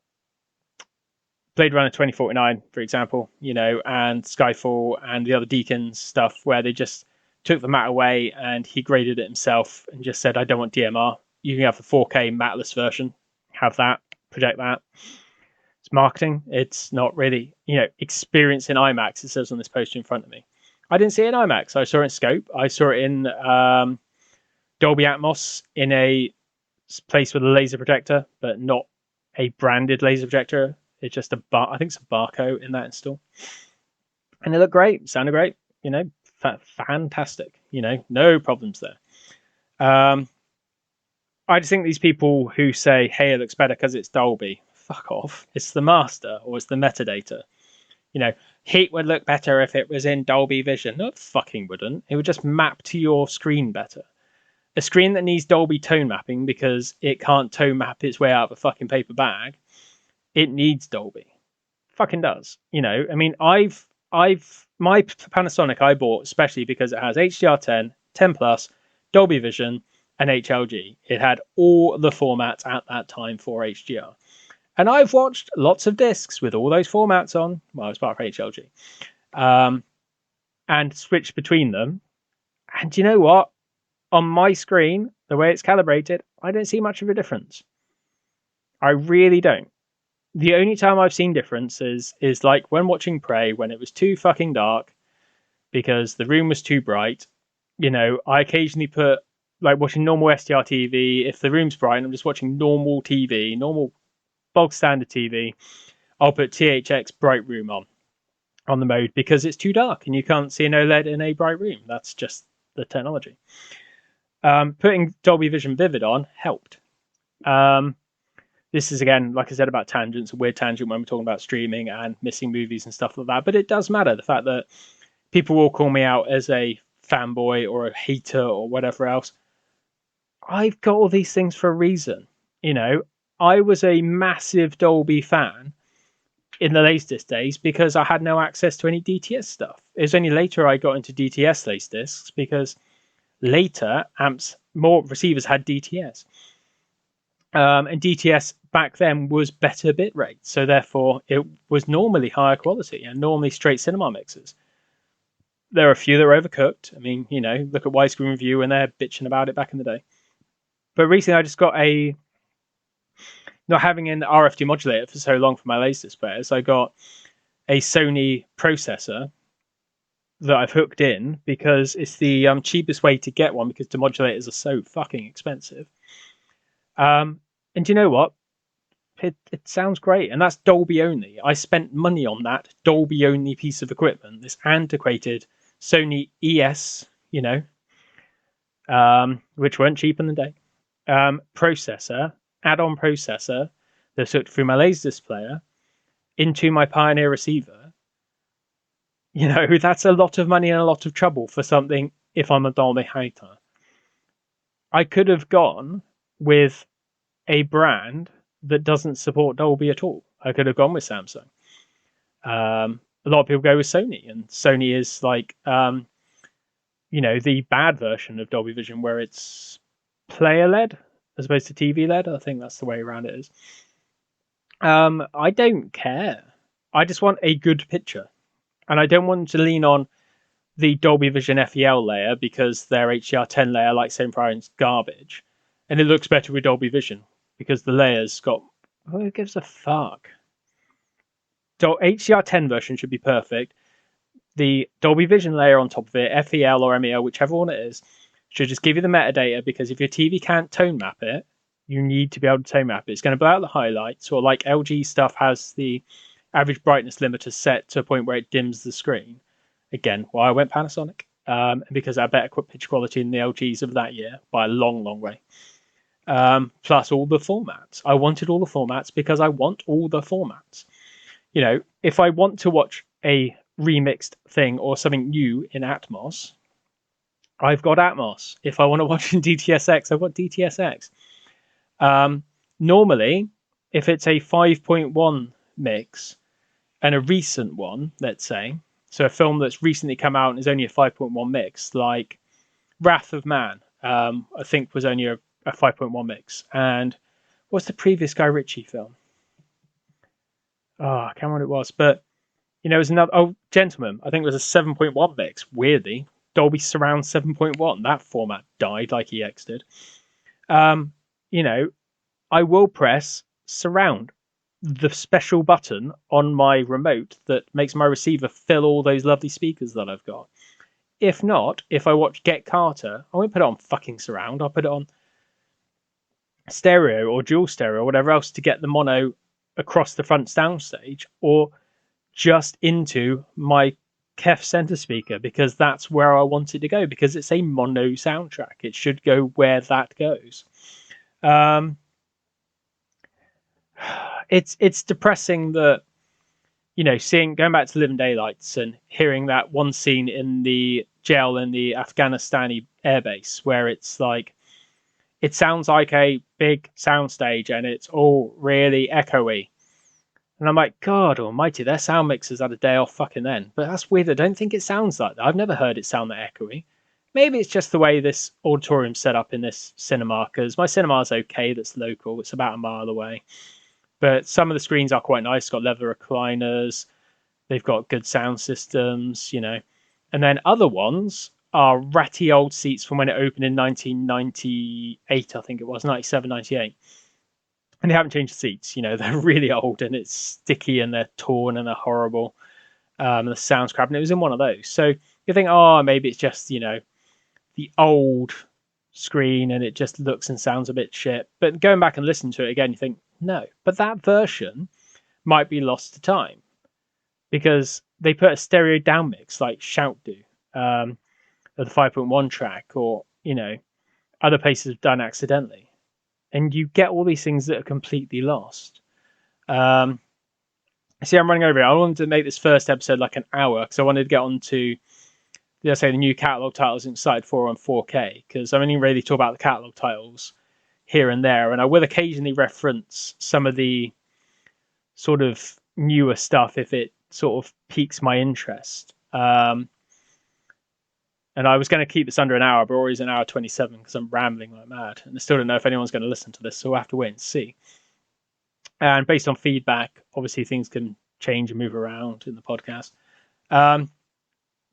Runner 2049, for example, and Skyfall and the other Deacons stuff, where they just took the matte away and he graded it himself and just said, I don't want DMR. You can have the 4K matteless version, have that, project that. It's marketing. It's not really, experience in IMAX, it says on this poster in front of me. I didn't see it in IMAX. I saw it in scope. I saw it in Dolby Atmos in a place with a laser projector, but not a branded laser projector. It's just I think it's a Barco in that install. And it looked great, sounded great, fantastic, no problems there. I just think these people who say, hey, it looks better because it's Dolby, fuck off. It's the master or it's the metadata. Heat would look better if it was in Dolby Vision. No, it fucking wouldn't. It would just map to your screen better. A screen that needs Dolby tone mapping because it can't tone map its way out of a fucking paper bag, it needs Dolby. Fucking does. I mean, my Panasonic I bought especially because it has HDR10, 10 Plus, Dolby Vision, and HLG. It had all the formats at that time for HDR. And I've watched lots of discs with all those formats on. Well, I was part of HLG. And switched between them. And you know what? On my screen, the way it's calibrated, I don't see much of a difference. I really don't. The only time I've seen differences is like when watching Prey, when it was too fucking dark because the room was too bright. I occasionally put, like watching normal SDR TV, if the room's bright and I'm just watching normal TV, normal bog standard TV, I'll put THX bright room on the mode because it's too dark and you can't see an OLED in a bright room. That's just the technology. Putting Dolby Vision Vivid on helped. This is, again, like I said, about tangents, a weird tangent when we're talking about streaming and missing movies and stuff like that. But it does matter. The fact that people will call me out as a fanboy or a hater or whatever else. I've got all these things for a reason. I was a massive Dolby fan in the Laserdisc days because I had no access to any DTS stuff. It was only later I got into DTS Laserdiscs because later more receivers had DTS. And DTS back then was better bitrate, so therefore it was normally higher quality and normally straight cinema mixes. There are a few that were overcooked. I mean, look at Widescreen Review when they're bitching about it back in the day. But recently I just got not having an RF demodulator for so long for my Laserdisc players, I got a Sony processor that I've hooked in because it's the cheapest way to get one because demodulators are so fucking expensive. And you know what? It sounds great, and that's Dolby only. I spent money on that Dolby only piece of equipment, this antiquated Sony ES, which weren't cheap in the day. Processor, add-on processor that's hooked through my Laserdisc player into my Pioneer receiver. That's a lot of money and a lot of trouble for something if I'm a Dolby hater. I could have gone with a brand that doesn't support Dolby at all. I could have gone with Samsung. A lot of people go with Sony, and Sony is like, the bad version of Dolby Vision where it's player-led as opposed to TV-led. I think that's the way around it is. I don't care. I just want a good picture. And I don't want to lean on the Dolby Vision FEL layer because their HDR10 layer, like Sony Prior, is garbage. And it looks better with Dolby Vision because the layers got... Who gives a fuck? HDR10 version should be perfect. The Dolby Vision layer on top of it, FEL or MEL, whichever one it is, should just give you the metadata because if your TV can't tone map it, you need to be able to tone map it. It's going to blow out the highlights, or like LG stuff has the average brightness limiter set to a point where it dims the screen. Again, why I went Panasonic. because I had better picture quality than the LGs of that year by a long, long way. Plus all the formats. I wanted all the formats because I want all the formats. You know, if I want to watch a remixed thing or something new in Atmos, I've got Atmos. If I want to watch in DTSX, I've got DTSX. Normally, if it's a 5.1 mix and a recent one, let's say, so a film that's recently come out and is only a 5.1 mix, like Wrath of Man, I think was only a 5.1 mix. And what's the previous Guy Ritchie film? Oh, I can't remember what it was, but you know, it was another. Oh, Gentleman, I think it was a 7.1 mix. Weirdly, Dolby Surround 7.1. That format died like EX did. You know, I will press Surround, the special button on my remote that makes my receiver fill all those lovely speakers that I've got. If not, if I watch Get Carter, I won't put it on fucking Surround. I'll put it on stereo or dual stereo or whatever else to get the mono across the front soundstage, or just into my Kef center speaker, because that's where I want it to go, because it's a mono soundtrack. It should go where that goes. It's depressing that, you know, going back to Living Daylights and hearing that one scene in the jail in the Afghanistani airbase where it's like, it sounds like a big soundstage and it's all really echoey. And I'm like, God almighty, their sound mixers had a day off fucking then. But that's weird. I don't think it sounds like that. I've never heard it sound that echoey. Maybe it's just the way this auditorium's set up in this cinema, because my cinema's okay, that's local. It's about a mile away. But some of the screens are quite nice. It's got leather recliners. They've got good sound systems, you know. And then other ones are ratty old seats from when it opened in 1998, I think it was, 97, 98. And they haven't changed the seats. You know, they're really old and it's sticky and they're torn and they're horrible. And the sound's crap. And it was in one of those. So you think, oh, maybe it's just, you know, the old screen and it just looks and sounds a bit shit. But going back and listening to it again, you think, no. But that version might be lost to time because they put a stereo down mix like Shout do, of the 5.1 track, or, you know, other places have done accidentally. And you get all these things that are completely lost. See, I'm running over here. I wanted to make this first episode like an hour because I wanted to get on to, let's say, the new catalogue titles in Excited for on 4K, because I only really talk about the catalogue titles here and there, and I will occasionally reference some of the sort of newer stuff if it sort of piques my interest. And I was going to keep this under an hour, but already an hour 27 because I'm rambling like mad. And I still don't know if anyone's going to listen to this, so we'll have to wait and see. And based on feedback, obviously things can change and move around in the podcast. But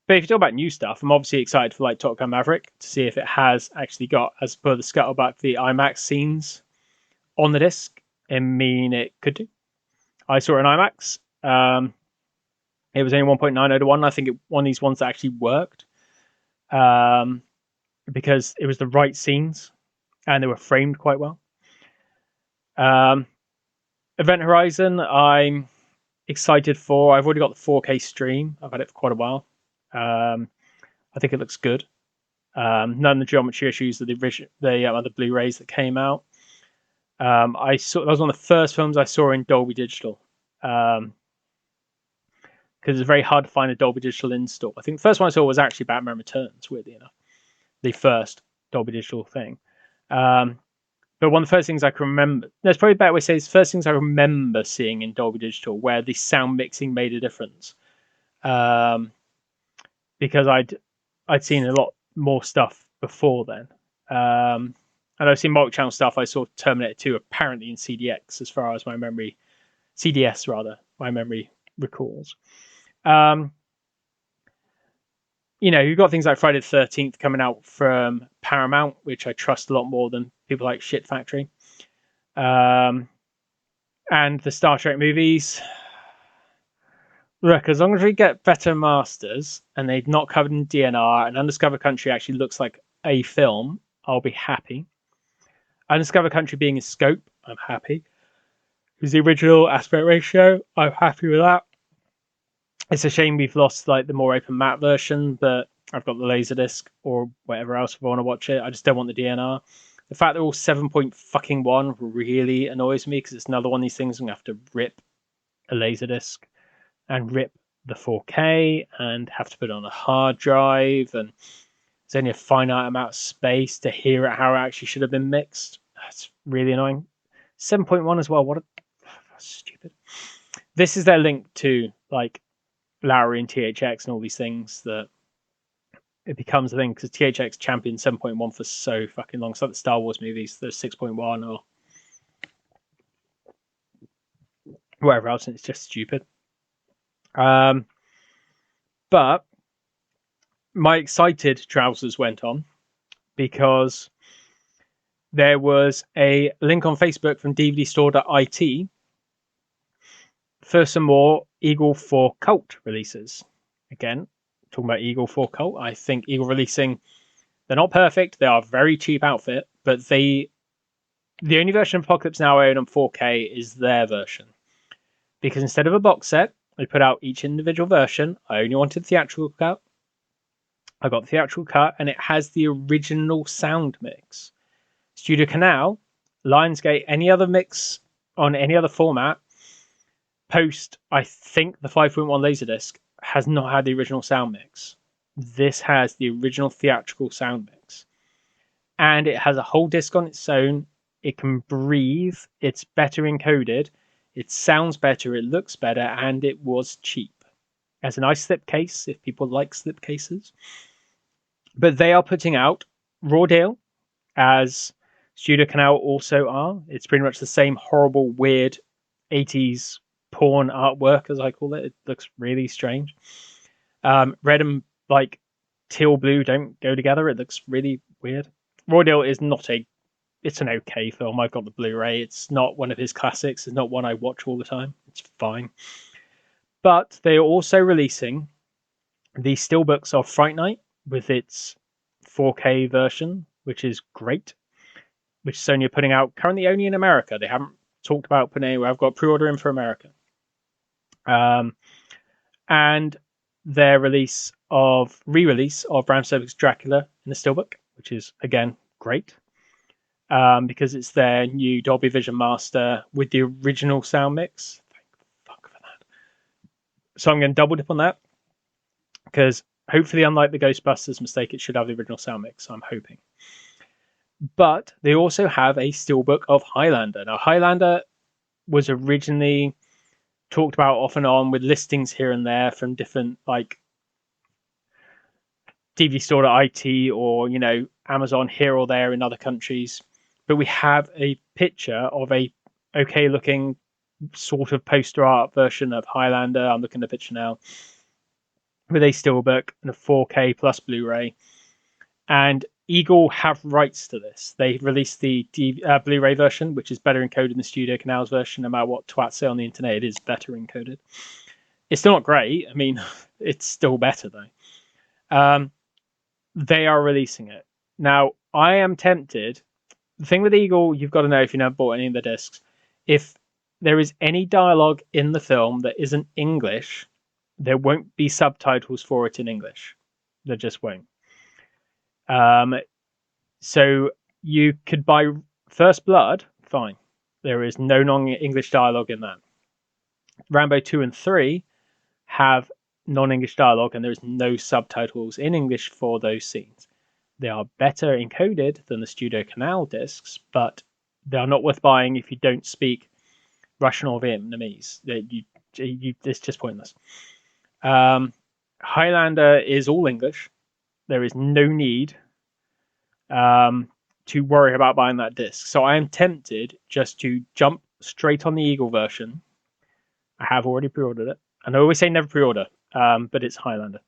if you talk about new stuff, I'm obviously excited for like Top Gun Maverick to see if it has actually got, as per the scuttlebutt, the IMAX scenes on the disc. I mean, it could do. I saw it in IMAX. It was only 1.90 to 1. I think one of these ones that actually worked. Because it was the right scenes and they were framed quite well. Event Horizon, I'm excited for. I've already got the 4K stream. I've had it for quite a while. I think it looks good. None of the geometry issues of the other Blu-rays that came out. That was one of the first films I saw in Dolby Digital. Because it's very hard to find a Dolby Digital install. I think the first one I saw was actually Batman Returns, weirdly enough. The first Dolby Digital thing. But one of the first things I can remember, there's probably a better way to say it's the first things I remember seeing in Dolby Digital where the sound mixing made a difference. Because I'd seen a lot more stuff before then. And I've seen multi-channel stuff. I saw Terminator 2 apparently in CDX, as far as my memory, CDS rather, my memory recalls. You know, you've got things like Friday the 13th coming out from Paramount, which I trust a lot more than people like Shit Factory. And the Star Trek movies. Look, as long as we get better masters and they're not covered in DNR and Undiscovered Country actually looks like a film, I'll be happy. Undiscovered Country being in scope, I'm happy. Because the original aspect ratio, I'm happy with that. It's a shame we've lost like the more open map version, but I've got the Laserdisc or whatever else if I want to watch it. I just don't want the DNR. The fact they're all 7.1 really annoys me because it's another one of these things I'm going to have to rip a Laserdisc and rip the 4K and have to put it on a hard drive, and there's only a finite amount of space to hear it how it actually should have been mixed. That's really annoying. 7.1 as well. That's stupid. This is their link to like Lowry and THX and all these things that it becomes a thing because THX championed 7.1 for so fucking long. It's like the Star Wars movies, there's 6.1 or whatever else, and it's just stupid. But my excited trousers went on because there was a link on Facebook from DVDstore.it for some more Eagle 4 Cult releases. Again, talking about Eagle 4 Cult, I think Eagle releasing, they're not perfect, they are a very cheap outfit, but the only version of Apocalypse Now I own on 4K is their version. Because instead of a box set, they put out each individual version. I only wanted the theatrical cut. I got the theatrical cut, and it has the original sound mix. Studio Canal, Lionsgate, any other mix on any other format, post, I think, the 5.1 Laserdisc, has not had the original sound mix. This has the original theatrical sound mix. And it has a whole disc on its own. It can breathe. It's better encoded. It sounds better. It looks better. And it was cheap. It has a nice slipcase if people like slipcases. But they are putting out Raw Deal, as Studio Canal also are. It's pretty much the same horrible, weird 80s porn artwork, as I call it. It looks really strange. Red and like teal blue don't go together. It looks really weird. Raw Deal is it's an okay film. I've got the Blu-ray. It's not one of his classics. It's not one I watch all the time. It's fine. But they are also releasing the steelbooks of Fright Night with its 4K version, which is great, which Sony are putting out currently only in America. They haven't talked about putting anywhere. I've got pre-order in for America. And their re-release of Bram Stoker's Dracula in the steelbook, which is, again, great. Because it's their new Dolby Vision Master with the original sound mix. Thank fuck for that. So I'm going to double dip on that, because hopefully, unlike the Ghostbusters mistake, it should have the original sound mix. I'm hoping. But they also have a steelbook of Highlander. Now, Highlander was originally talked about off and on with listings here and there from different like DVDstore.it or Amazon here or there in other countries. But we have a picture of a okay looking sort of poster art version of Highlander. I'm looking at the picture now, with a steelbook and a 4K plus Blu-ray. And Eagle have rights to this. They released the Blu-ray version, which is better encoded than the Studio Canal's version. No matter what twats say on the internet, it is better encoded. It's still not great. I mean, it's still better though. They are releasing it. Now, I am tempted. The thing with Eagle, you've got to know if you never bought any of the discs, if there is any dialogue in the film that isn't English, there won't be subtitles for it in English. There just won't. So you could buy First Blood, fine. There is no non-English dialogue in that. Rambo 2 and 3 have non-English dialogue, and there is no subtitles in English for those scenes. They are better encoded than the Studio Canal discs, but they are not worth buying if you don't speak Russian or Vietnamese. It's just pointless. Highlander is all English. There is no need to worry about buying that disc. So I am tempted just to jump straight on the Eagle version. I have already pre-ordered it. And I always say never pre-order, but it's Highlander.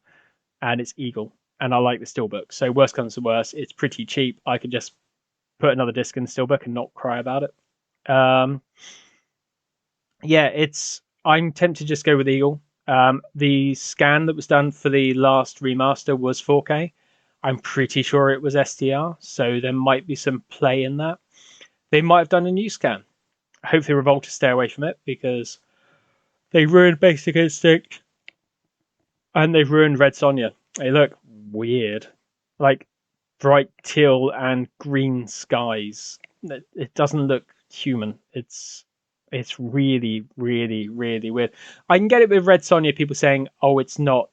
And it's Eagle. And I like the steelbook. So worst comes to worst, it's pretty cheap. I could just put another disc in the steelbook and not cry about it. I'm tempted to just go with Eagle. The scan that was done for the last remaster was 4K. I'm pretty sure it was SDR, so there might be some play in that. They might have done a new scan. Hopefully Revolta stay away from it, because they ruined Basic Instinct and they've ruined Red Sonja. They look weird. Like bright teal and green skies. It doesn't look human. It's really, really, really weird. I can get it with Red Sonja, people saying, oh, it's not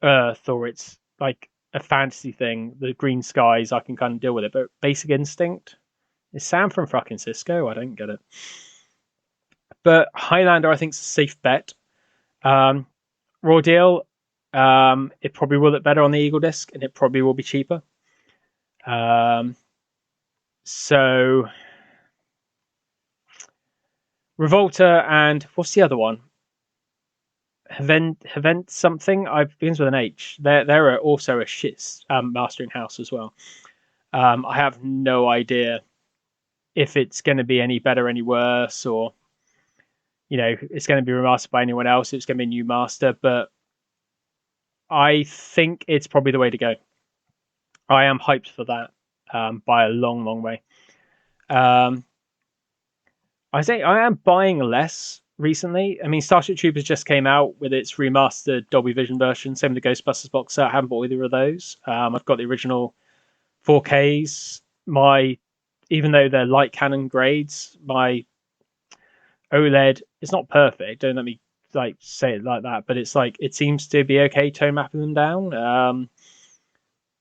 Earth, or it's like a fantasy thing. The green skies, I can kind of deal with it. But Basic Instinct is Sam from fucking Cisco. I don't get it. But Highlander, I think, is a safe bet. Raw Deal, it probably will look better on the Eagle disc, and it probably will be cheaper. So Revolta and what's the other one? Havent something. I begins with an H. They're also a shit mastering house as well. I have no idea if it's going to be any better, any worse, or it's going to be remastered by anyone else. It's going to be a new master, but I think it's probably the way to go. I am hyped for that by a long, long way. I say I am buying less recently. I mean, Starship Troopers just came out with its remastered Dolby Vision version. Same with the Ghostbusters box set. I haven't bought either of those. I've got the original 4Ks. Even though they're light Canon grades, my OLED is not perfect. Don't let me say it like that, but it's it seems to be okay tone mapping them down.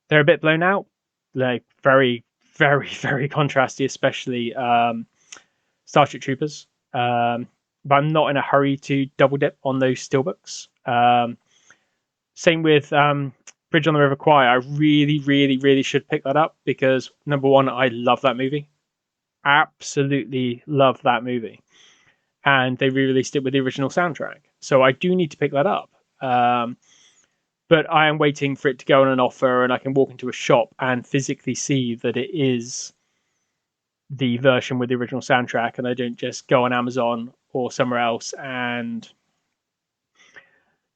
They're a bit blown out, like very, very, very contrasty, especially Starship Troopers. But I'm not in a hurry to double dip on those steelbooks. Same with Bridge on the River Kwai. I really, really, really should pick that up because number one, I love that movie. Absolutely love that movie. And they re-released it with the original soundtrack. So I do need to pick that up. But I am waiting for it to go on an offer and I can walk into a shop and physically see that it is the version with the original soundtrack, and I don't just go on Amazon or somewhere else and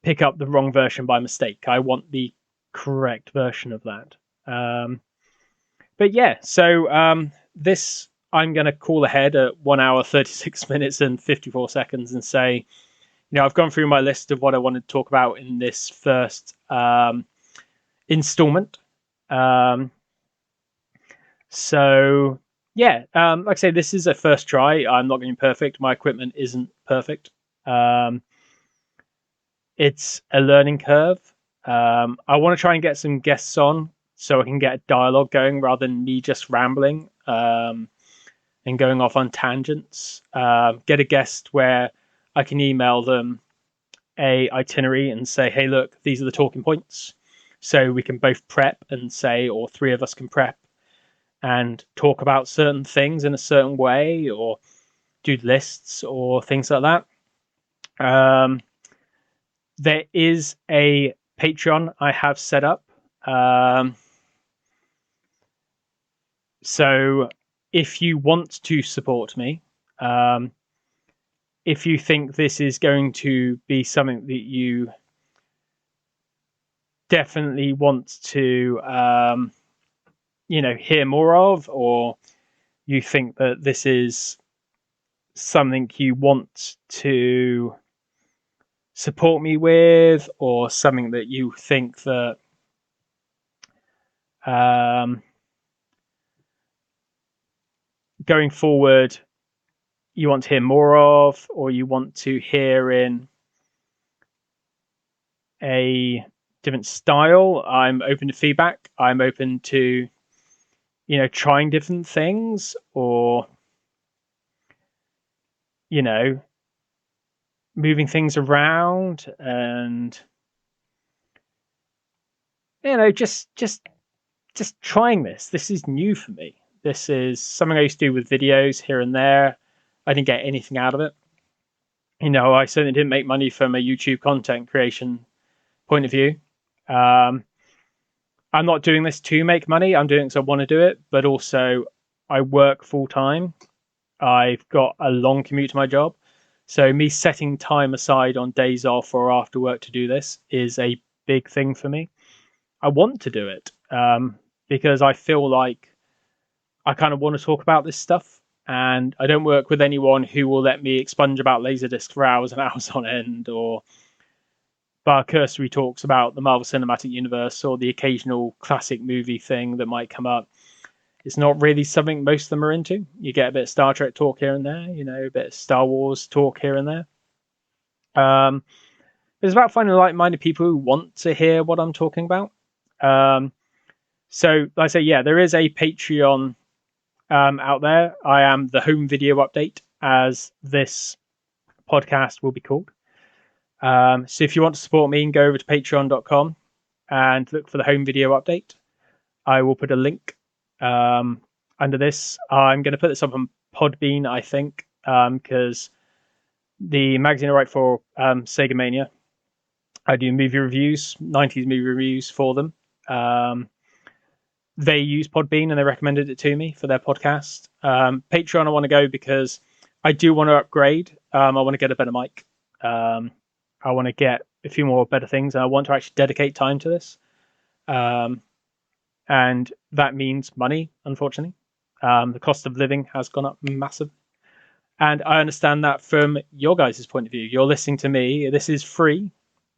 pick up the wrong version by mistake. I want the correct version of that. But yeah, so this I'm going to call ahead at 1 hour, 36 minutes and 54 seconds and say, I've gone through my list of what I want to talk about in this first installment. So yeah, like I say, this is a first try. I'm not going to be perfect. My equipment isn't perfect. It's a learning curve. I want to try and get some guests on so I can get a dialogue going rather than me just rambling and going off on tangents. Get a guest where I can email them a itinerary and say, hey, look, these are the talking points. So we can both prep and say, or three of us can prep and talk about certain things in a certain way or do lists or things like that. There is a Patreon I have set up. So if you want to support me, if you think this is going to be something that you definitely want to, hear more of, or you think that this is something you want to support me with, or something that you think that going forward you want to hear more of, or you want to hear in a different style, I'm open to feedback. I'm open to trying different things, or moving things around, and just trying this. This is new for me. This is something I used to do with videos here and there. I didn't get anything out of it. I certainly didn't make money from a YouTube content creation point of view. I'm not doing this to make money. I'm doing it because I want to do it, but also I work full time. I've got a long commute to my job. So me setting time aside on days off or after work to do this is a big thing for me. I want to do it because I feel like I kind of want to talk about this stuff, and I don't work with anyone who will let me expunge about Laserdisc for hours and hours on end, or bar cursory talks about the Marvel Cinematic Universe or the occasional classic movie thing that might come up. It's not really something most of them are into. You get a bit of Star Trek talk here and there, a bit of Star Wars talk here and there. It's about finding like-minded people who want to hear what I'm talking about. So, like I say, yeah, there is a Patreon out there. I am the Home Video Update, as this podcast will be called. So if you want to support me, go over to patreon.com and look for the Home Video Update. I will put a link under this. I'm going to put this up on Podbean, I think, because the magazine I write for, Sega Mania, I do movie reviews, 90s movie reviews for them. They use Podbean and they recommended it to me for their podcast. Patreon, I want to go because I do want to upgrade. I want to get a better mic. I want to get a few more better things. And I want to actually dedicate time to this. And that means money, unfortunately. The cost of living has gone up massive. And I understand that from your guys' point of view. You're listening to me. This is free.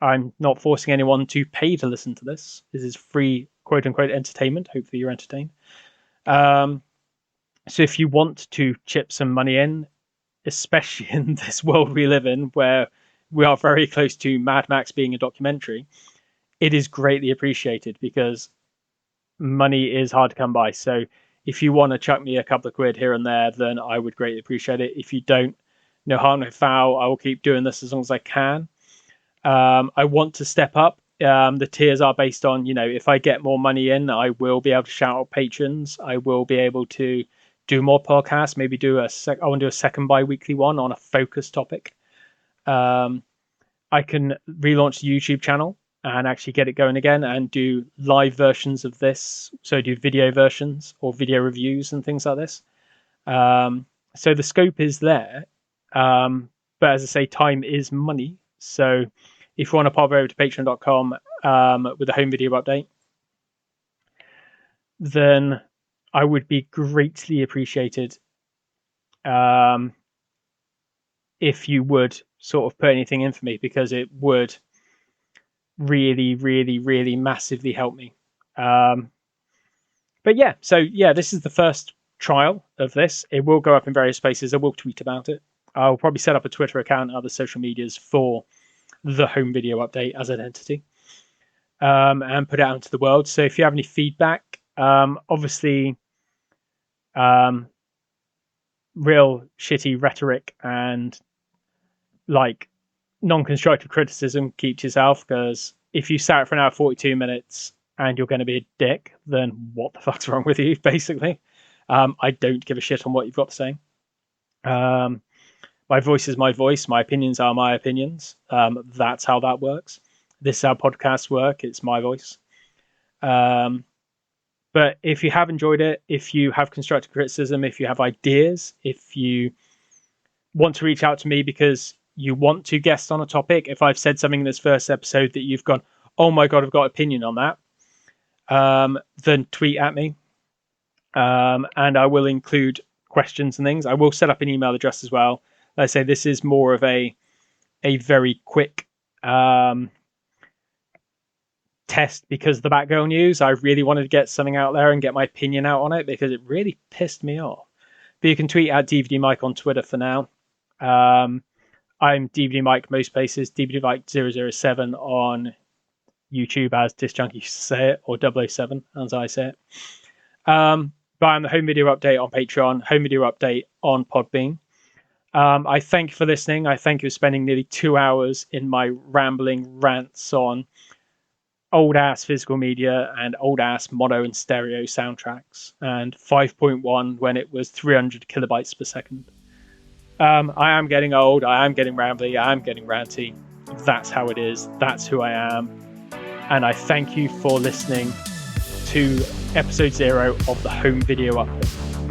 I'm not forcing anyone to pay to listen to this. This is free, quote unquote, entertainment. Hopefully you're entertained. So if you want to chip some money in, especially in this world we live in, where we are very close to Mad Max being a documentary, it is greatly appreciated because money is hard to come by. So if you want to chuck me a couple of quid here and there, then I would greatly appreciate it. If you don't, no harm, no foul. I will keep doing this as long as I can. I want to step up. The tiers are based on, if I get more money in, I will be able to shout out patrons. I will be able to do more podcasts, maybe I want to do a second bi-weekly one on a focus topic. I can relaunch the YouTube channel and actually get it going again and do live versions of this. So do video versions or video reviews and things like this. So the scope is there. But as I say, time is money. So if you want to pop over to patreon.com with a Home Video Update, then I would be greatly appreciated if you would sort of put anything in for me, because it would really, really, really massively help me. But yeah, this is the first trial of this. It will go up in various places. I will tweet about it. I'll probably set up a Twitter account and other social medias for the Home Video Update as an entity, and put it out into the world. So if you have any feedback, obviously, real shitty rhetoric and like non-constructive criticism, keep to yourself, because if you sat for an hour 42 minutes and you're going to be a dick, then what the fuck's wrong with you, basically? I don't give a shit on what you've got to say. My voice is my voice. My opinions are my opinions. That's how that works. This is how podcasts work. It's my voice. But if you have enjoyed it, if you have constructive criticism, if you have ideas, if you want to reach out to me because you want to guest on a topic, if I've said something in this first episode that you've gone, oh my God, I've got an opinion on that, then tweet at me. And I will include questions and things. I will set up an email address as well. Like I say, this is more of a very quick test because of the Batgirl news. I really wanted to get something out there and get my opinion out on it because it really pissed me off. But you can tweet at DVD Mike on Twitter for now. I'm DVD Mike most places. DVD Mike 007 on YouTube, as Disc Junkie used to say it, or 007 as I say it. But I'm the Home Video Update on Patreon, Home Video Update on Podbean. I thank you for listening. I thank you for spending nearly 2 hours in my rambling rants on old ass physical media and old ass mono and stereo soundtracks, and 5.1 when it was 300 kilobytes per second. I am getting old. I am getting rambly. I am getting ranty. That's how it is. That's who I am. And I thank you for listening to episode 0 of the Home Video Update.